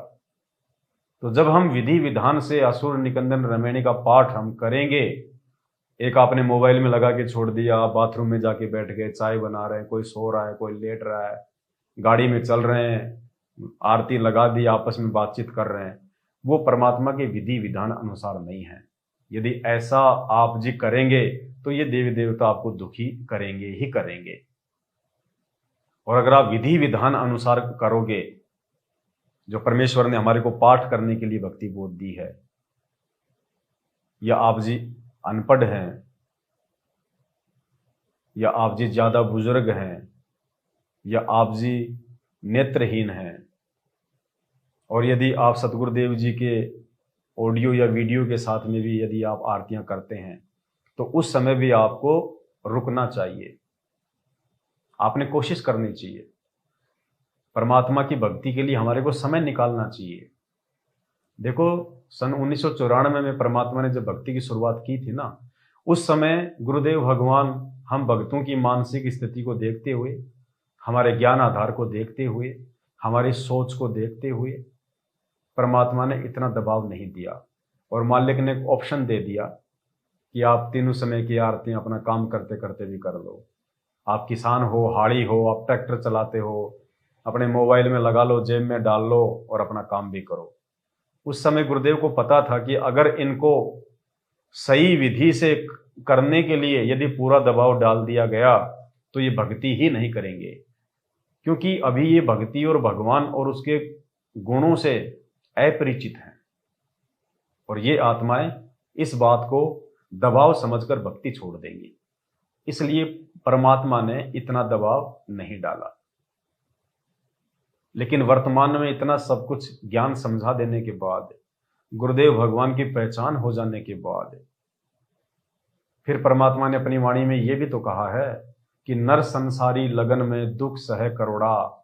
तो जब हम विधि विधान से असुर निकंदन रमैणी का पाठ हम करेंगे, एक आपने मोबाइल में लगा के छोड़ दिया, आप बाथरूम में जाके बैठ गए, चाय बना रहे हैं, कोई सो रहा है, कोई लेट रहा है, गाड़ी में चल रहे हैं, आरती लगा दी, आपस में बातचीत कर रहे हैं, वो परमात्मा के विधि विधान अनुसार नहीं है। यदि ऐसा आप जी करेंगे तो ये देवी देवता आपको दुखी करेंगे ही करेंगे। और अगर आप विधि विधान अनुसार करोगे, जो परमेश्वर ने हमारे को पाठ करने के लिए भक्ति बोध दी है, या आप जी अनपढ़ हैं, या आप जी ज्यादा बुजुर्ग हैं, या आप जी नेत्रहीन हैं, और यदि आप सतगुरुदेव जी के ऑडियो या वीडियो के साथ में भी यदि आप आरतियां करते हैं तो उस समय भी आपको रुकना चाहिए, आपने कोशिश करनी चाहिए। परमात्मा की भक्ति के लिए हमारे को समय निकालना चाहिए। देखो सन 1994 में परमात्मा ने जब भक्ति की शुरुआत की थी ना, उस समय गुरुदेव भगवान हम भक्तों की मानसिक स्थिति को देखते हुए, हमारे ज्ञान आधार को देखते हुए, हमारी सोच को देखते हुए परमात्मा ने इतना दबाव नहीं दिया। और मालिक ने एक ऑप्शन दे दिया कि आप तीनों समय की आरतियां अपना काम करते करते भी कर लो। आप किसान हो, हाड़ी हो, आप ट्रैक्टर चलाते हो, अपने मोबाइल में लगा लो, जेब में डाल लो और अपना काम भी करो। उस समय गुरुदेव को पता था कि अगर इनको सही विधि से करने के लिए यदि पूरा दबाव डाल दिया गया तो ये भक्ति ही नहीं करेंगे, क्योंकि अभी ये भक्ति और भगवान और उसके गुणों से अपरिचित हैं और ये आत्माएं इस बात को दबाव समझकर भक्ति छोड़ देंगी। इसलिए परमात्मा ने इतना दबाव नहीं डाला। लेकिन वर्तमान में इतना सब कुछ ज्ञान समझा देने के बाद, गुरुदेव भगवान की पहचान हो जाने के बाद, फिर परमात्मा ने अपनी वाणी में यह भी तो कहा है कि नर संसारी लगन में दुख सह करोड़ा,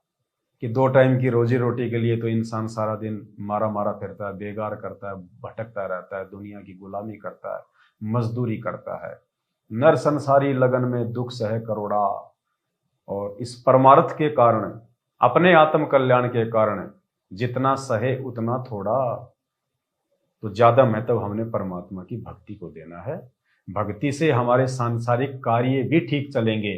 कि 2 टाइम की रोजी रोटी के लिए तो इंसान सारा दिन मारा मारा फिरता है, बेगार करता है, भटकता रहता है, दुनिया की गुलामी करता है, मजदूरी करता है। नर संसारी लगन में दुख सह करोड़ा, और इस परमार्थ के कारण, अपने आत्म कल्याण के कारण जितना सहे उतना थोड़ा। तो ज्यादा महत्व हमने परमात्मा की भक्ति को देना है। भक्ति से हमारे सांसारिक कार्य भी ठीक चलेंगे।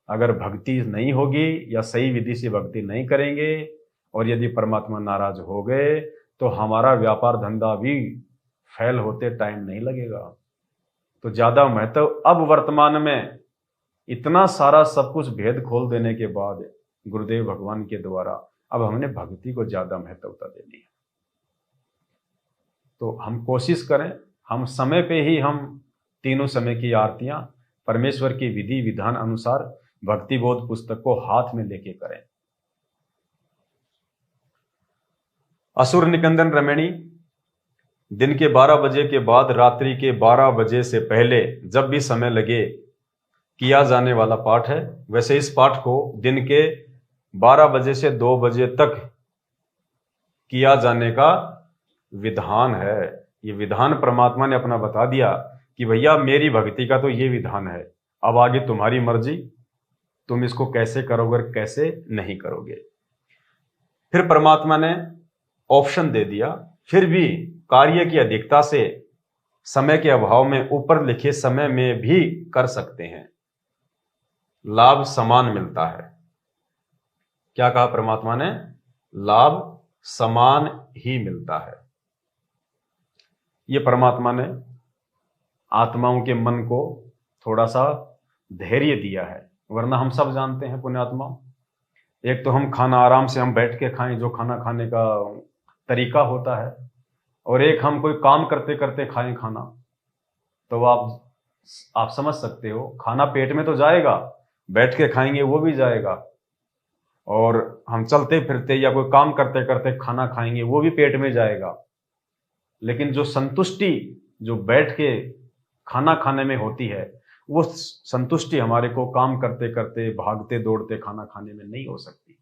अगर भक्ति नहीं होगी या सही विधि से भक्ति नहीं करेंगे और यदि परमात्मा नाराज हो गए तो हमारा व्यापार धंधा भी फेल होते टाइम नहीं लगेगा। तो ज्यादा महत्व अब वर्तमान में इतना सारा सब कुछ भेद खोल देने के बाद गुरुदेव भगवान के द्वारा अब हमने भक्ति को ज्यादा महत्वता देनी है। तो हम कोशिश करें, हम समय पे ही हम तीनों समय की आरतियां परमेश्वर की विधि विधान अनुसार भक्ति बोध पुस्तक को हाथ में लेके करें। असुर निकंदन रमणी, दिन के 12 बजे के बाद रात्रि के 12 बजे से पहले जब भी समय लगे किया जाने वाला पाठ है। वैसे इस पाठ को दिन के 12 बजे से 2 बजे तक किया जाने का विधान है। ये विधान परमात्मा ने अपना बता दिया कि भैया मेरी भक्ति का तो ये विधान है, अब आगे तुम्हारी मर्जी, तुम इसको कैसे करोगे कैसे नहीं करोगे। फिर परमात्मा ने ऑप्शन दे दिया, फिर भी कार्य की अधिकता से समय के अभाव में ऊपर लिखे समय में भी कर सकते हैं, लाभ समान मिलता है। क्या कहा परमात्मा ने? लाभ समान ही मिलता है। ये परमात्मा ने आत्माओं के मन को थोड़ा सा धैर्य दिया है, वरना हम सब जानते हैं पुण्यात्मा, एक तो हम खाना आराम से हम बैठ के खाएं जो खाना खाने का तरीका होता है, और एक हम कोई काम करते करते खाएं खाना। तो आप समझ सकते हो, खाना पेट में तो जाएगा, बैठ के खाएंगे वो भी जाएगा, और हम चलते फिरते या कोई काम करते करते खाना खाएंगे वो भी पेट में जाएगा। लेकिन जो संतुष्टि जो बैठ के खाना खाने में होती है, वो संतुष्टि हमारे को काम करते करते भागते दौड़ते खाना खाने में नहीं हो सकती।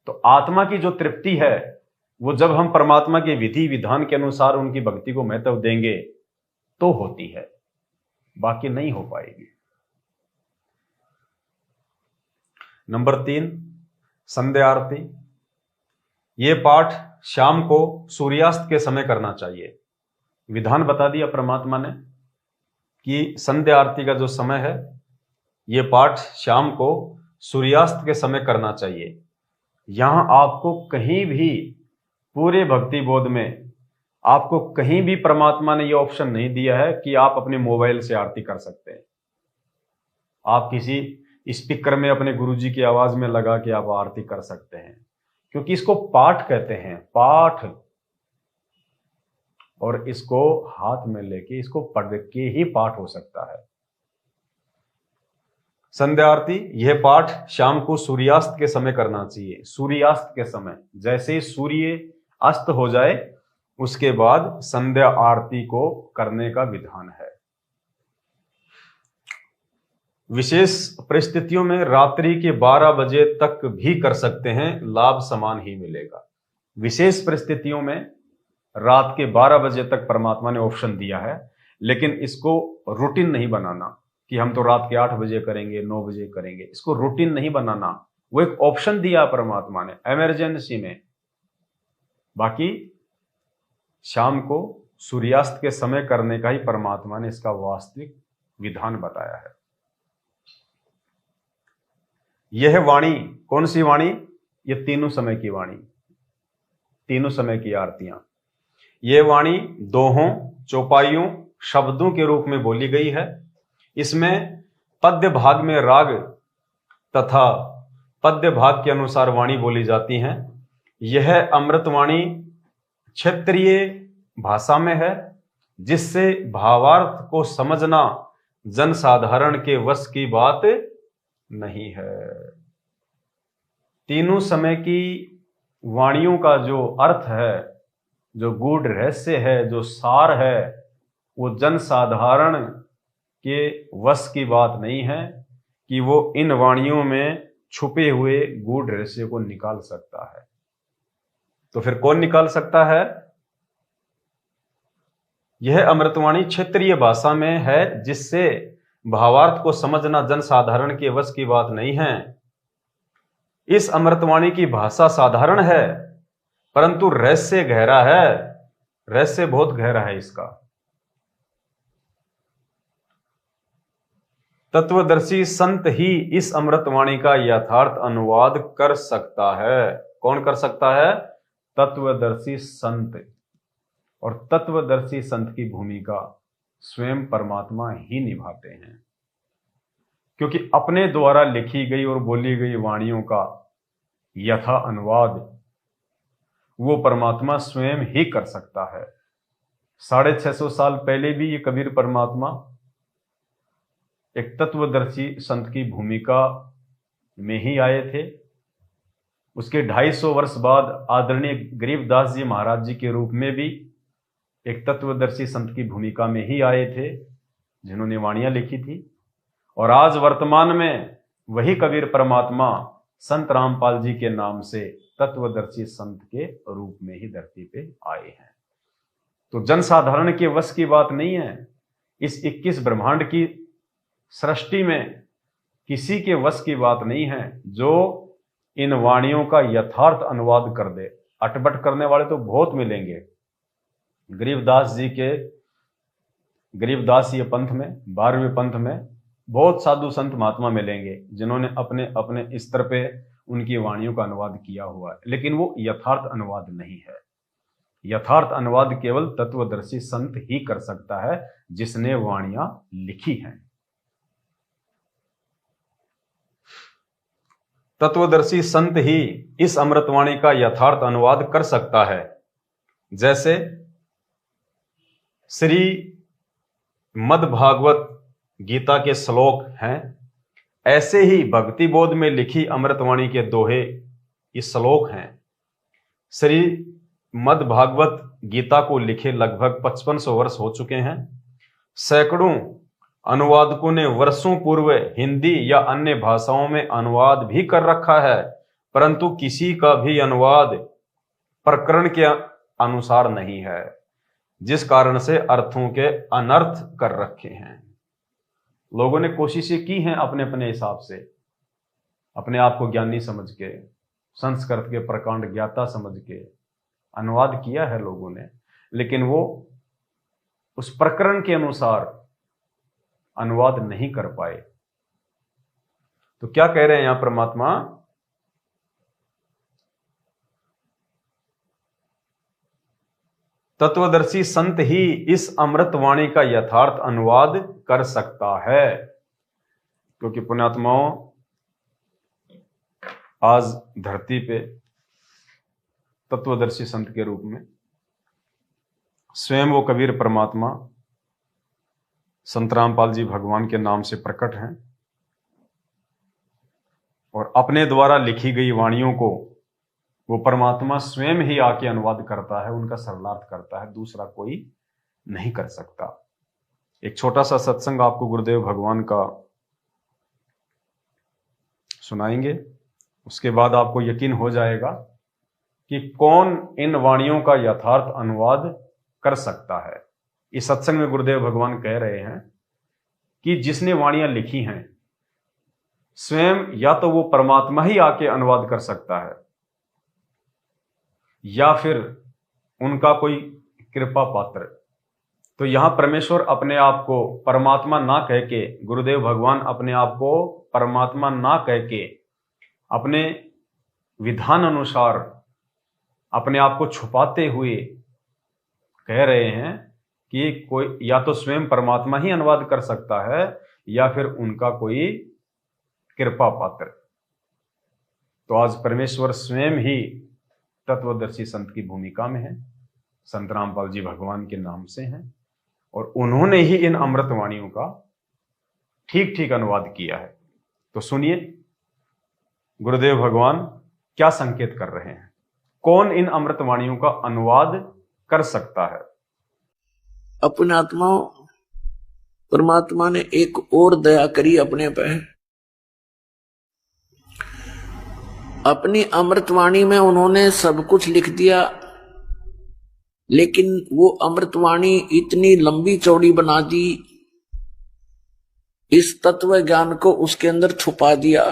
तो आत्मा की जो तृप्ति है वो जब हम परमात्मा के विधि विधान के अनुसार उनकी भक्ति को महत्व देंगे तो होती है, बाकी नहीं हो पाएगी। नंबर 3, संध्या आरती। ये पाठ शाम को सूर्यास्त के समय करना चाहिए। विधान बता दिया परमात्मा ने कि संध्या आरती का जो समय है ये पाठ शाम को सूर्यास्त के समय करना चाहिए। यहां आपको कहीं भी पूरे भक्ति बोध में आपको कहीं भी परमात्मा ने ये ऑप्शन नहीं दिया है कि आप अपने मोबाइल से आरती कर सकते हैं। आप किसी स्पीकर में अपने गुरुजी की आवाज में लगा के आप आरती कर सकते हैं, क्योंकि इसको पाठ कहते हैं, पाठ, और इसको हाथ में लेके इसको पढ़ के ही पाठ हो सकता है। संध्या आरती यह पाठ शाम को सूर्यास्त के समय करना चाहिए। सूर्यास्त के समय, जैसे सूर्य अस्त हो जाए उसके बाद संध्या आरती को करने का विधान है। विशेष परिस्थितियों में रात्रि के 12 बजे तक भी कर सकते हैं, लाभ समान ही मिलेगा। विशेष परिस्थितियों में रात के 12 बजे तक परमात्मा ने ऑप्शन दिया है, लेकिन इसको रूटीन नहीं बनाना कि हम तो रात के 8 बजे करेंगे 9 बजे करेंगे, इसको रूटीन नहीं बनाना। वो एक ऑप्शन दिया परमात्मा ने इमरजेंसी में। बाकी शाम को सूर्यास्त के समय करने का ही परमात्मा ने इसका वास्तविक विधान बताया है। यह वाणी कौन सी वाणी? ये तीनों समय की वाणी, तीनों समय की आरतियां। यह वाणी दोहों, चौपाइयों, शब्दों के रूप में बोली गई है। इसमें पद्य भाग में राग तथा पद्य भाग के अनुसार वाणी बोली जाती हैं। यह अमृतवाणी क्षेत्रीय भाषा में है, जिससे भावार्थ को समझना जनसाधारण के वश की बात नहीं है। तीनों समय की वाणियों का जो अर्थ है, जो गूढ़ रहस्य है, जो सार है, वो जनसाधारण के वश की बात नहीं है कि वो इन वाणियों में छुपे हुए गूढ़ रहस्य को निकाल सकता है। तो फिर कौन निकाल सकता है? यह अमृतवाणी क्षेत्रीय भाषा में है, जिससे भावार्थ को समझना जनसाधारण के वश की बात नहीं है। इस अमृतवाणी की भाषा साधारण है, परंतु रहस्य गहरा है, रहस्य बहुत गहरा है इसका। तत्वदर्शी संत ही इस अमृतवाणी का यथार्थ अनुवाद कर सकता है। कौन कर सकता है? तत्वदर्शी संत। और तत्वदर्शी संत की भूमिका स्वयं परमात्मा ही निभाते हैं, क्योंकि अपने द्वारा लिखी गई और बोली गई वाणियों का यथा अनुवाद वो परमात्मा स्वयं ही कर सकता है। 650 साल पहले भी ये कबीर परमात्मा एक तत्वदर्शी संत की भूमिका में ही आए थे। उसके 250 वर्ष बाद आदरणीय गरीबदास जी महाराज जी के रूप में भी एक तत्वदर्शी संत की भूमिका में ही आए थे, जिन्होंने वाणियां लिखी थी। और आज वर्तमान में वही कबीर परमात्मा संत रामपाल जी के नाम से तत्वदर्शी संत के रूप में ही धरती पे आए हैं। तो जनसाधारण के वश की बात नहीं है। इस 21 ब्रह्मांड की सृष्टि में किसी के वश की बात नहीं है जो इन वाणियों का यथार्थ अनुवाद कर दे। अटपट करने वाले तो बहुत मिलेंगे। गरीबदास जी के गरीबदासीय पंथ में, 12वें पंथ में बहुत साधु संत महात्मा मिलेंगे जिन्होंने अपने अपने स्तर पे उनकी वाणियों का अनुवाद किया हुआ है, लेकिन वो यथार्थ अनुवाद नहीं है। यथार्थ अनुवाद केवल तत्वदर्शी संत ही कर सकता है, जिसने वाणियां लिखी हैं। तत्वदर्शी संत ही इस अमृतवाणी का यथार्थ अनुवाद कर सकता है। जैसे श्री मद्भागवत गीता के श्लोक हैं, ऐसे ही भक्ति बोध में लिखी अमृतवाणी के दोहे ये श्लोक हैं। श्री मद्भागवत गीता को लिखे लगभग 5500 वर्ष हो चुके हैं। सैकड़ों अनुवादकों ने वर्षों पूर्व हिंदी या अन्य भाषाओं में अनुवाद भी कर रखा है, परंतु किसी का भी अनुवाद प्रकरण के अनुसार नहीं है, जिस कारण से अर्थों के अनर्थ कर रखे हैं। लोगों ने कोशिशें की हैं अपने अपने हिसाब से, अपने आप को ज्ञानी समझ के, संस्कृत के प्रकांड ज्ञाता समझ के अनुवाद किया है लोगों ने, लेकिन वो उस प्रकरण के अनुसार अनुवाद नहीं कर पाए। तो क्या कह रहे हैं यहां परमात्मा? तत्वदर्शी संत ही इस अमृतवाणी का यथार्थ अनुवाद कर सकता है। क्योंकि पुण्यात्माओं, आज धरती पे तत्वदर्शी संत के रूप में स्वयं वो कबीर परमात्मा संत रामपाल जी भगवान के नाम से प्रकट हैं और अपने द्वारा लिखी गई वाणियों को वो परमात्मा स्वयं ही आके अनुवाद करता है, उनका सरलार्थ करता है, दूसरा कोई नहीं कर सकता। एक छोटा सा सत्संग आपको गुरुदेव भगवान का सुनाएंगे, उसके बाद आपको यकीन हो जाएगा कि कौन इन वाणियों का यथार्थ अनुवाद कर सकता है। इस सत्संग में गुरुदेव भगवान कह रहे हैं कि जिसने वाणियां लिखी हैं स्वयं या तो वो परमात्मा ही आके अनुवाद कर सकता है, या फिर उनका कोई कृपा पात्र तो यहां परमेश्वर अपने आप को परमात्मा ना कह के, गुरुदेव भगवान अपने आप को परमात्मा ना कह के अपने विधान अनुसार अपने आप को छुपाते हुए कह रहे हैं कि कोई या तो स्वयं परमात्मा ही अनुवाद कर सकता है या फिर उनका कोई कृपा पात्र। तो आज परमेश्वर स्वयं ही तत्वदर्शी संत की भूमिका में है, संत रामपाल जी भगवान के नाम से हैं, और उन्होंने ही इन अमृतवाणियों का ठीक ठीक अनुवाद किया है। तो सुनिए गुरुदेव भगवान क्या संकेत कर रहे हैं, कौन इन अमृतवाणियों का अनुवाद कर सकता है। अपने आत्मा परमात्मा ने एक और दया करी अपने पे। अपनी अमृतवाणी में उन्होंने सब कुछ लिख दिया, लेकिन वो अमृतवाणी इतनी लंबी चौड़ी बना दी, इस तत्व ज्ञान को उसके अंदर छुपा दिया।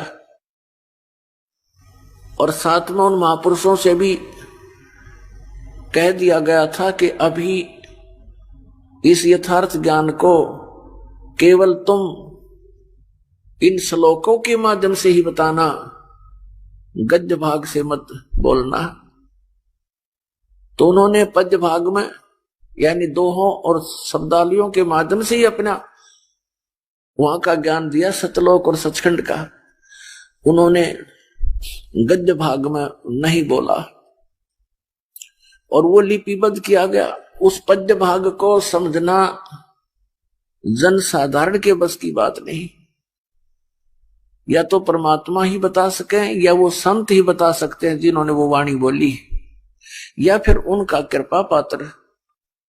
और साथ में उन महापुरुषों से भी कह दिया गया था कि अभी इस यथार्थ ज्ञान को केवल तुम इन श्लोकों के माध्यम से ही बताना, गद्य भाग से मत बोलना। तो उन्होंने पद्य भाग में यानी दोहों और शब्दावलियों के माध्यम से ही अपना वहां का ज्ञान दिया, सतलोक और सचखंड का। उन्होंने गद्य भाग में नहीं बोला और वो लिपिबद्ध किया गया। उस पद्य भाग को समझना जन साधारण के बस की बात नहीं। या तो परमात्मा ही बता सके या वो संत ही बता सकते हैं जिन्होंने वो वाणी बोली, या फिर उनका कृपा पात्र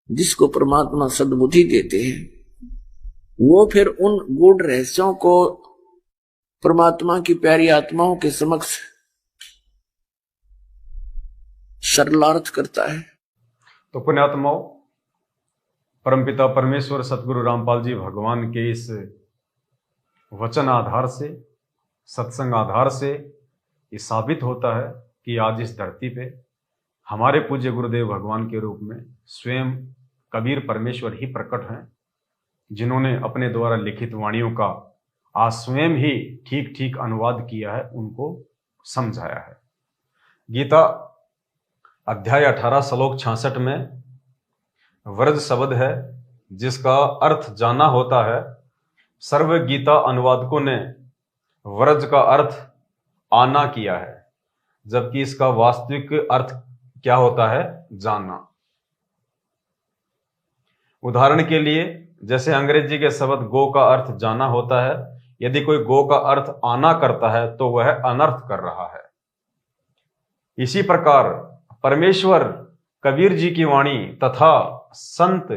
जिसको परमात्मा सद्बुद्धि देते हैं, वो फिर उन गूढ़ रहस्यों को परमात्मा की प्यारी आत्माओं के समक्ष सरलार्थ करता है। तो पुण्यात्माओं, परमपिता परमेश्वर सतगुरु रामपाल जी भगवान के इस वचन आधार से, सत्संग आधार से ये साबित होता है कि आज इस धरती पे हमारे पूज्य गुरुदेव भगवान के रूप में स्वयं कबीर परमेश्वर ही प्रकट हैं, जिन्होंने अपने द्वारा लिखित वाणियों का आज स्वयं ही ठीक ठीक अनुवाद किया है, उनको समझाया है। गीता अध्याय 18 श्लोक 66 में व्रज शब्द है जिसका अर्थ जाना होता है। सर्व गीता अनुवादकों ने व्रज का अर्थ आना किया है, जबकि इसका वास्तविक अर्थ क्या होता है? जानना। उदाहरण के लिए, जैसे अंग्रेजी के शब्द गो का अर्थ जाना होता है, यदि कोई गो का अर्थ आना करता है तो वह अनर्थ कर रहा है। इसी प्रकार परमेश्वर कबीर जी की वाणी तथा संत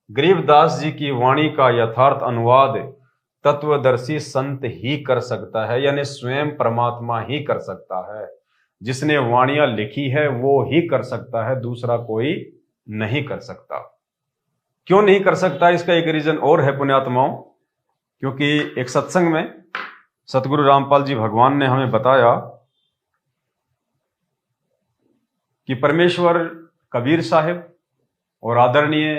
गरीबदास जी की वाणी का यथार्थ अनुवाद तत्वदर्शी संत ही कर सकता है, यानी स्वयं परमात्मा ही कर सकता है। जिसने वाणियां लिखी है वो ही कर सकता है, दूसरा कोई नहीं कर सकता। क्यों नहीं कर सकता? इसका एक रीजन और है पुण्यात्माओं, क्योंकि एक सत्संग में सतगुरु रामपाल जी भगवान ने हमें बताया कि परमेश्वर कबीर साहिब और आदरणीय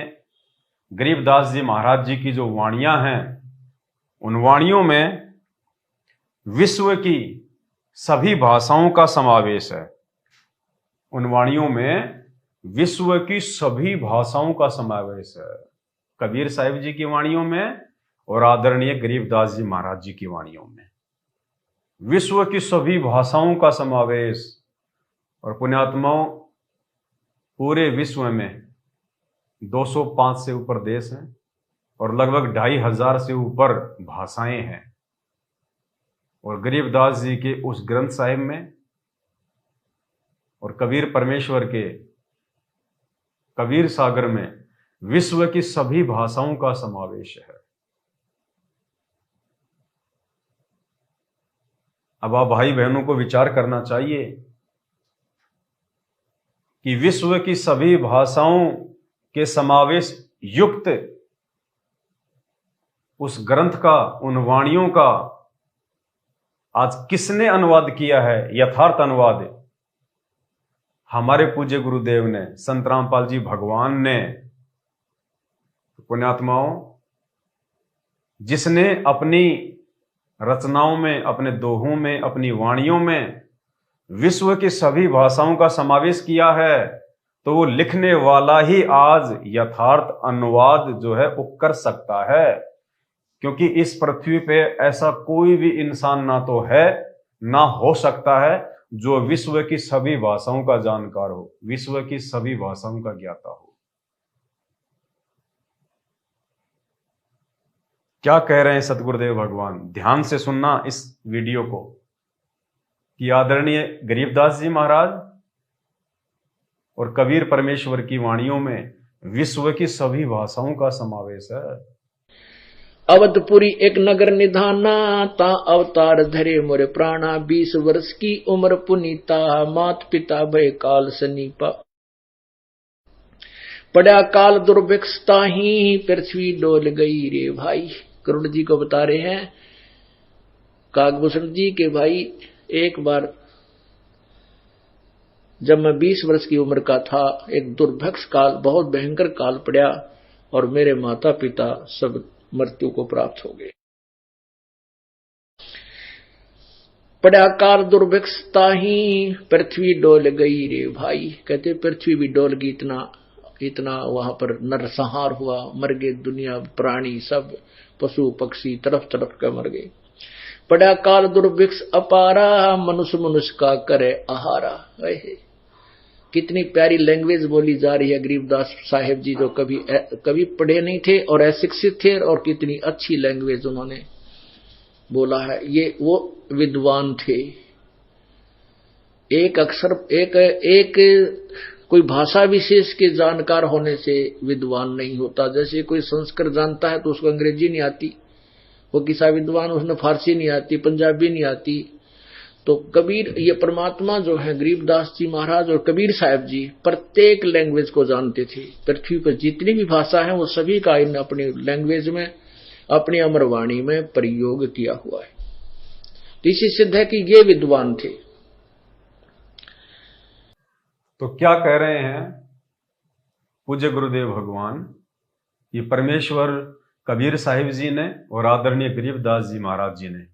गरीबदास जी महाराज जी की जो वाणियां हैं, उन वाणियों में विश्व की सभी भाषाओं का समावेश है। उन वाणियों में विश्व की सभी भाषाओं का समावेश है, कबीर साहिब जी की वाणियों में और आदरणीय गरीबदास जी महाराज जी की वाणियों में विश्व की सभी भाषाओं का समावेश। और पुण्यात्माओं, पूरे विश्व में 205 से ऊपर देश हैं और लगभग 2500 से ऊपर भाषाएं हैं। और गरीबदास जी के उस ग्रंथ साहिब में और कबीर परमेश्वर के कबीर सागर में विश्व की सभी भाषाओं का समावेश है। अब आप भाई बहनों को विचार करना चाहिए कि विश्व की सभी भाषाओं के समावेश युक्त उस ग्रंथ का, उन वाणियों का आज किसने अनुवाद किया है? यथार्थ अनुवाद हमारे पूज्य गुरुदेव ने, संत रामपाल जी भगवान ने पुण्यात्माओं, जिसने अपनी रचनाओं में, अपने दोहों में, अपनी वाणियों में विश्व की सभी भाषाओं का समावेश किया है, तो वो लिखने वाला ही आज यथार्थ अनुवाद जो है वो कर सकता है। क्योंकि इस पृथ्वी पे ऐसा कोई भी इंसान ना तो है ना हो सकता है जो विश्व की सभी भाषाओं का जानकार हो, विश्व की सभी भाषाओं का ज्ञाता हो। क्या कह रहे हैं सतगुरुदेव भगवान? ध्यान से सुनना इस वीडियो को कि आदरणीय गरीबदास जी महाराज और कबीर परमेश्वर की वाणियों में विश्व की सभी भाषाओं का समावेश है। अवधपुरी एक नगर निधाना, ता अवतार धरे मोरे प्राणा, 20 वर्ष की उम्र पुनीता, मात पिता भय काल सनीपा, पड़ा काल दुर्भिक्षता ही, पृथ्वी डोल गई रे भाई। करुण जी को बता रहे हैं काकभूषण जी के भाई, एक बार जब मैं 20 वर्ष की उम्र का था, एक दुर्भिक्ष काल, बहुत भयंकर काल पड़ा और मेरे माता पिता सब मृत्यु को प्राप्त हो गए। पड़ा काल दुर्भिक्षता ही, पृथ्वी डोल गई रे भाई। कहते पृथ्वी भी डोल गई, इतना वहां पर नरसंहार हुआ, मर गए दुनिया, प्राणी सब, पशु पक्षी तरफ तरफ के मर गए। पड़ा काल दुर्भिक्ष अपारा, मनुष्य मनुष्य का करे आहारा। कितनी प्यारी लैंग्वेज बोली जा रही है गरीबदास साहेब जी, जो कभी पढ़े नहीं थे और अशिक्षित थे, और कितनी अच्छी लैंग्वेज उन्होंने बोला है। ये वो विद्वान थे। एक अक्षर, एक कोई भाषा विशेष के जानकार होने से विद्वान नहीं होता। जैसे कोई संस्कृत जानता है तो उसको अंग्रेजी नहीं आती, वो किसा विद्वान, उसने फारसी नहीं आती, पंजाबी नहीं आती। तो कबीर, ये परमात्मा जो है गरीबदास जी महाराज और कबीर साहब जी प्रत्येक लैंग्वेज को जानते थे। पृथ्वी पर जितनी भी भाषा है वो सभी का इन अपनी लैंग्वेज में, अपनी अमरवाणी में प्रयोग किया हुआ है। तो इसी सिद्ध है कि ये विद्वान थे। तो क्या कह रहे हैं पूज्य गुरुदेव भगवान? ये परमेश्वर कबीर साहिब जी ने और आदरणीय गरीबदास जी महाराज जी ने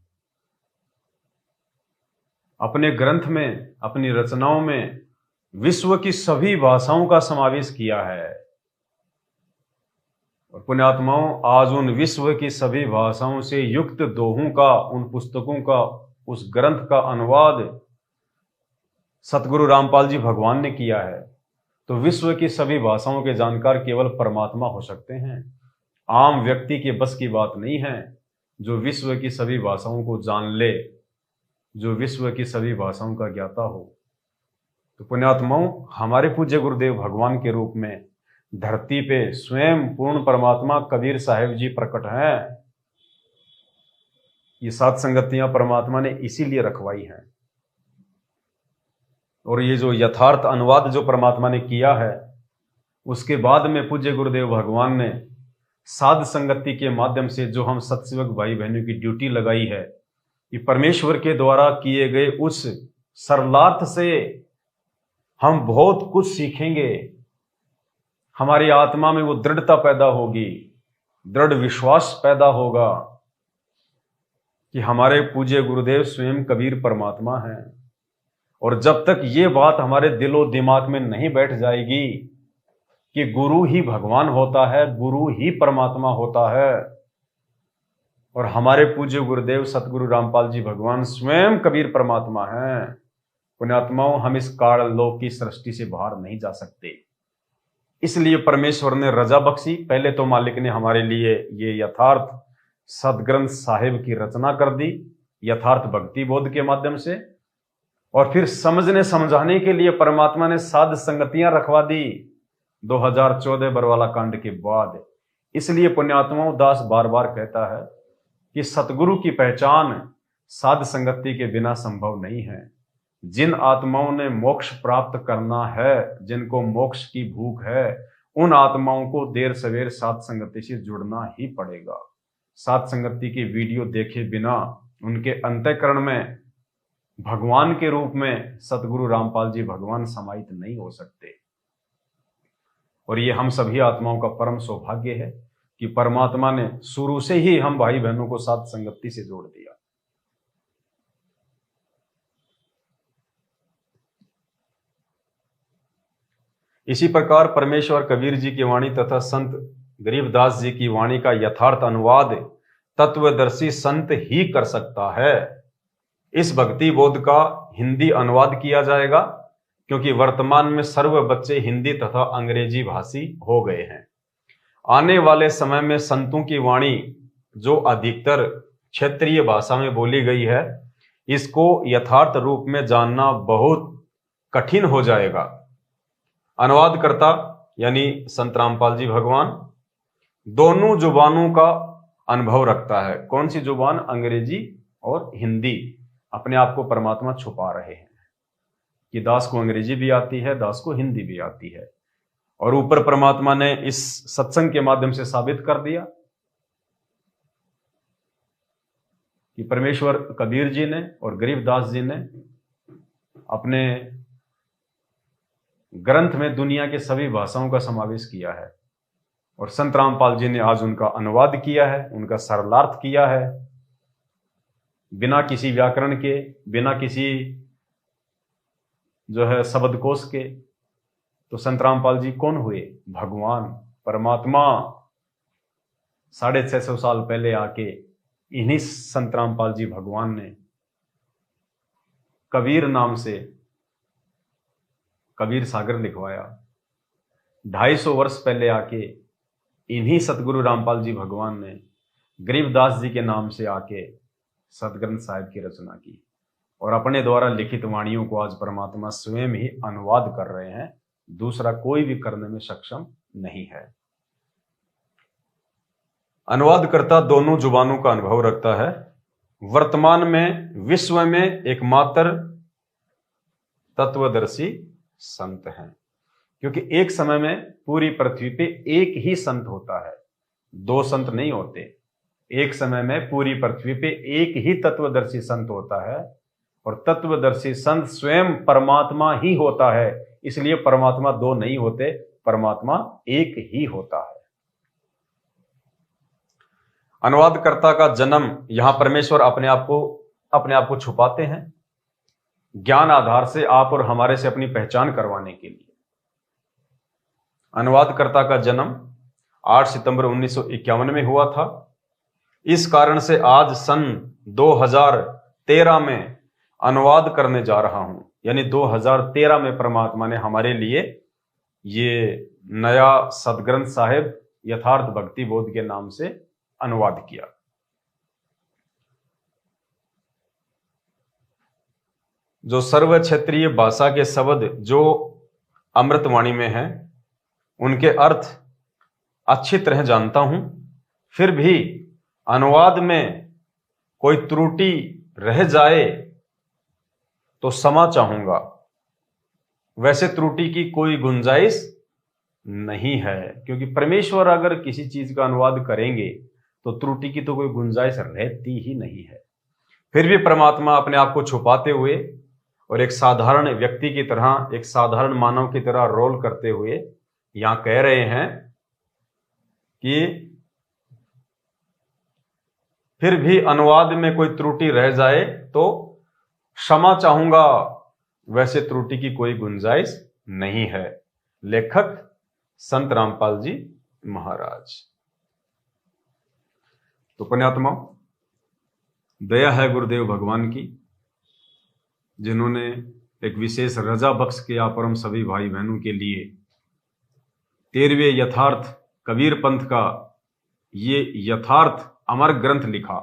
अपने ग्रंथ में, अपनी रचनाओं में विश्व की सभी भाषाओं का समावेश किया है। और पुण्यात्माओं, आज उन विश्व की सभी भाषाओं से युक्त दोहों का, उन पुस्तकों का, उस ग्रंथ का अनुवाद सतगुरु रामपाल जी भगवान ने किया है। तो विश्व की सभी भाषाओं के जानकार केवल परमात्मा हो सकते हैं। आम व्यक्ति के बस की बात नहीं है जो विश्व की सभी भाषाओं को जान ले, जो विश्व की सभी भाषाओं का ज्ञाता हो। तो पुण्यात्माओं, हमारे पूज्य गुरुदेव भगवान के रूप में धरती पे स्वयं पूर्ण परमात्मा कबीर साहिब जी प्रकट हैं। ये 7 संगतियां परमात्मा ने इसीलिए रखवाई हैं। और ये जो यथार्थ अनुवाद जो परमात्मा ने किया है, उसके बाद में पूज्य गुरुदेव भगवान ने साध संगति के माध्यम से जो हम सत्सेवक भाई बहनों की ड्यूटी लगाई है, ये परमेश्वर के द्वारा किए गए उस सरलार्थ से हम बहुत कुछ सीखेंगे। हमारी आत्मा में वो दृढ़ता पैदा होगी, दृढ़ विश्वास पैदा होगा कि हमारे पूज्य गुरुदेव स्वयं कबीर परमात्मा हैं। और जब तक ये बात हमारे दिलो दिमाग में नहीं बैठ जाएगी कि गुरु ही भगवान होता है, गुरु ही परमात्मा होता है, और हमारे पूज्य गुरुदेव सतगुरु रामपाल जी भगवान स्वयं कबीर परमात्मा हैं, पुण्यात्माओं, हम इस काल लोक की सृष्टि से बाहर नहीं जा सकते। इसलिए परमेश्वर ने रजा बख्शी। पहले तो मालिक ने हमारे लिए ये यथार्थ सदग्रंथ साहिब की रचना कर दी, यथार्थ भक्ति बोध के माध्यम से, और फिर समझने समझाने के लिए परमात्मा ने साध संगतियां रखवा दी 2014 बरवाला कांड के बाद। इसलिए पुण्यात्माओं, दास बार बार कहता है कि सतगुरु की पहचान साध संगति के बिना संभव नहीं है। जिन आत्माओं ने मोक्ष प्राप्त करना है, जिनको मोक्ष की भूख है, उन आत्माओं को देर सवेर साध संगति से जुड़ना ही पड़ेगा। साध संगति की वीडियो देखे बिना उनके अंतःकरण में भगवान के रूप में सतगुरु रामपाल जी भगवान समाहित नहीं हो सकते। और ये हम सभी आत्माओं का परम सौभाग्य है कि परमात्मा ने शुरू से ही हम भाई बहनों को साथ संगति से जोड़ दिया। इसी प्रकार परमेश्वर कबीर जी की वाणी तथा संत गरीबदास जी की वाणी का यथार्थ अनुवाद तत्वदर्शी संत ही कर सकता है। इस भक्ति बोध का हिंदी अनुवाद किया जाएगा, क्योंकि वर्तमान में सर्व बच्चे हिंदी तथा अंग्रेजी भाषी हो गए हैं। आने वाले समय में संतों की वाणी जो अधिकतर क्षेत्रीय भाषा में बोली गई है, इसको यथार्थ रूप में जानना बहुत कठिन हो जाएगा। अनुवादकर्ता यानी संत रामपाल जी भगवान दोनों जुबानों का अनुभव रखता है। कौन सी जुबान? अंग्रेजी और हिंदी। अपने आप को परमात्मा छुपा रहे हैं कि दास को अंग्रेजी भी आती है, दास को हिंदी भी आती है। और ऊपर परमात्मा ने इस सत्संग के माध्यम से साबित कर दिया कि परमेश्वर कबीर जी ने और गरीबदास जी ने अपने ग्रंथ में दुनिया के सभी भाषाओं का समावेश किया है, और संत रामपाल जी ने आज उनका अनुवाद किया है, उनका सरलार्थ किया है, बिना किसी व्याकरण के, बिना किसी जो है शब्दकोश के। तो संत रामपाल जी कौन हुए? भगवान परमात्मा 650 साल पहले आके इन्हीं संत रामपाल जी भगवान ने कबीर नाम से कबीर सागर लिखवाया। 250 वर्ष पहले आके इन्हीं सतगुरु रामपाल जी भगवान ने गरीबदास जी के नाम से आके सतग्रंथ साहिब की रचना की, और अपने द्वारा लिखित वाणियों को आज परमात्मा स्वयं ही अनुवाद कर रहे हैं। दूसरा कोई भी करने में सक्षम नहीं है। अनुवादकर्ता दोनों जुबानों का अनुभव रखता है। वर्तमान में विश्व में एकमात्र तत्वदर्शी संत हैं, क्योंकि एक समय में पूरी पृथ्वी पे एक ही संत होता है, दो संत नहीं होते। एक समय में पूरी पृथ्वी पे एक ही तत्वदर्शी संत होता है, और तत्वदर्शी संत स्वयं परमात्मा ही होता है। इसलिए परमात्मा दो नहीं होते, परमात्मा एक ही होता है। अनुवादकर्ता का जन्म, यहां परमेश्वर अपने आप को छुपाते हैं ज्ञान आधार से, आप और हमारे से अपनी पहचान करवाने के लिए। अनुवादकर्ता का जन्म 8 सितंबर 1951 में हुआ था। इस कारण से आज सन 2013 में अनुवाद करने जा रहा हूं, यानी 2013 में परमात्मा ने हमारे लिए ये नया सतग्रंथ साहिब यथार्थ भक्ति बोध के नाम से अनुवाद किया। जो सर्व क्षेत्रीय भाषा के शब्द जो अमृतवाणी में हैं, उनके अर्थ अच्छी तरह जानता हूं, फिर भी अनुवाद में कोई त्रुटि रह जाए तो क्षमा चाहूंगा। वैसे त्रुटि की कोई गुंजाइश नहीं है, क्योंकि परमेश्वर अगर किसी चीज का अनुवाद करेंगे तो त्रुटि की तो कोई गुंजाइश रहती ही नहीं है। फिर भी परमात्मा अपने आप को छुपाते हुए और एक साधारण व्यक्ति की तरह, एक साधारण मानव की तरह रोल करते हुए यहां कह रहे हैं कि फिर भी अनुवाद में कोई त्रुटि रह जाए तो क्षमा चाहूंगा, वैसे त्रुटि की कोई गुंजाइश नहीं है। लेखक संत रामपाल जी महाराज। तो पुण्यात्मा, दया है गुरुदेव भगवान की, जिन्होंने एक विशेष रजा बख्श के आप और हम सभी भाई बहनों के लिए 13वें यथार्थ कबीर पंथ का ये यथार्थ अमर ग्रंथ लिखा,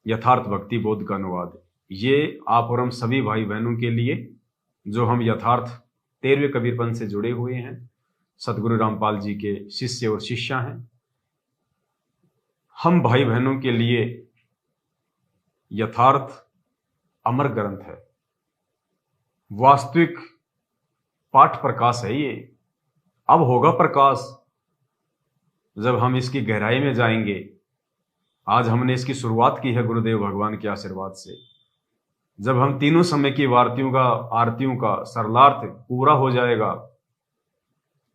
यथार्थ भक्ति बोध का अनुवाद। ये आप और हम सभी भाई बहनों के लिए जो हम यथार्थ 13वें कबीर पंथ से जुड़े हुए हैं, सतगुरु रामपाल जी के शिष्य और शिष्या हैं, हम भाई बहनों के लिए यथार्थ अमर ग्रंथ है। वास्तविक पाठ प्रकाश है ये। अब होगा प्रकाश जब हम इसकी गहराई में जाएंगे। आज हमने इसकी शुरुआत की है गुरुदेव भगवान के आशीर्वाद से। जब हम तीनों समय की आरतियों का सरलार्थ पूरा हो जाएगा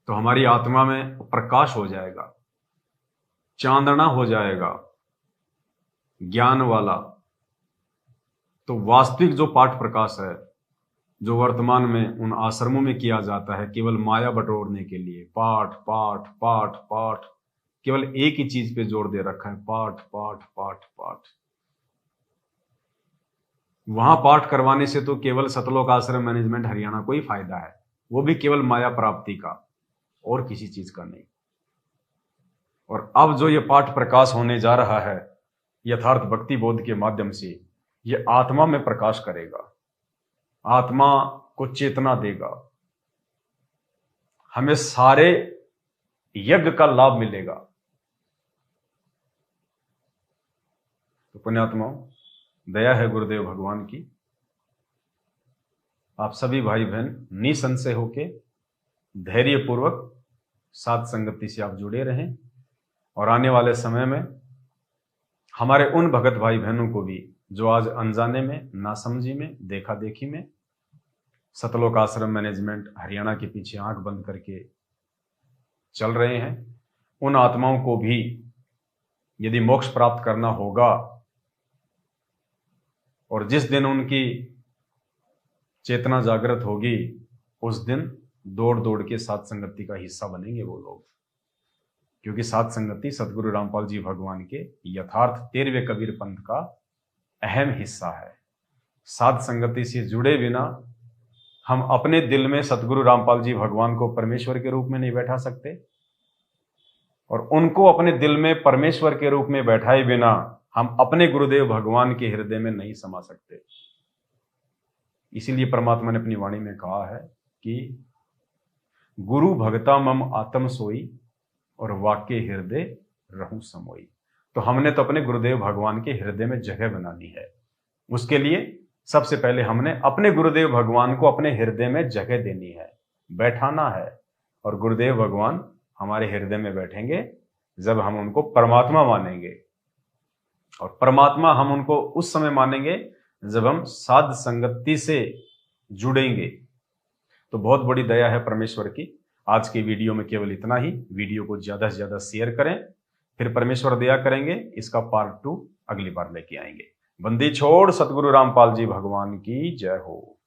तो हमारी आत्मा में प्रकाश हो जाएगा। चांदना हो जाएगा ज्ञान वाला, तो वास्तविक जो पाठ प्रकाश है जो वर्तमान में उन आश्रमों में किया जाता है केवल माया बटोरने के लिए, पाठ पाठ पाठ पाठ, केवल एक ही चीज पे जोर दे रखा है, पाठ पाठ पाठ पाठ। वहां पाठ करवाने से तो केवल सतलोक आश्रम मैनेजमेंट हरियाणा को ही फायदा है, वो भी केवल माया प्राप्ति का और किसी चीज का नहीं। और अब जो ये पाठ प्रकाश होने जा रहा है यथार्थ भक्ति बोध के माध्यम से, ये आत्मा में प्रकाश करेगा, आत्मा को चेतना देगा, हमें सारे यज्ञ का लाभ मिलेगा। तो पुण्यात्माओं, दया है गुरुदेव भगवान की, आप सभी भाई बहन निसंशय होके धैर्यपूर्वक साथ संगति से आप जुड़े रहें, और आने वाले समय में हमारे उन भगत भाई बहनों को भी जो आज अनजाने में, नासमझी में, देखा देखी में सतलोक आश्रम मैनेजमेंट हरियाणा के पीछे आंख बंद करके चल रहे हैं, उन आत्माओं को भी यदि मोक्ष प्राप्त करना होगा और जिस दिन उनकी चेतना जागृत होगी उस दिन दौड़ दौड़ के साथ संगति का हिस्सा बनेंगे वो लोग, क्योंकि साथ संगति सतगुरु रामपाल जी भगवान के यथार्थ 13वें कबीर पंथ का अहम हिस्सा है। साथ संगति से जुड़े बिना हम अपने दिल में सतगुरु रामपाल जी भगवान को परमेश्वर के रूप में नहीं बैठा सकते, और उनको अपने दिल में परमेश्वर के रूप में बैठाए बिना हम अपने गुरुदेव भगवान के हृदय में नहीं समा सकते। इसीलिए परमात्मा ने अपनी वाणी में कहा है कि गुरु भगता मम आत्म सोई और वाक्य हृदय रहूं समोई। तो हमने तो अपने गुरुदेव भगवान के हृदय में जगह बनानी है। उसके लिए सबसे पहले हमने अपने गुरुदेव भगवान को अपने हृदय में जगह देनी है, बैठाना है, और गुरुदेव भगवान हमारे हृदय में बैठेंगे जब हम उनको परमात्मा मानेंगे, और परमात्मा हम उनको उस समय मानेंगे जब हम साध संगति से जुड़ेंगे। तो बहुत बड़ी दया है परमेश्वर की। आज के वीडियो में केवल इतना ही। वीडियो को ज्यादा से ज्यादा शेयर करें, फिर परमेश्वर दया करेंगे, इसका पार्ट 2 अगली बार लेके आएंगे। बंदी छोड़ सतगुरु रामपाल जी भगवान की जय हो।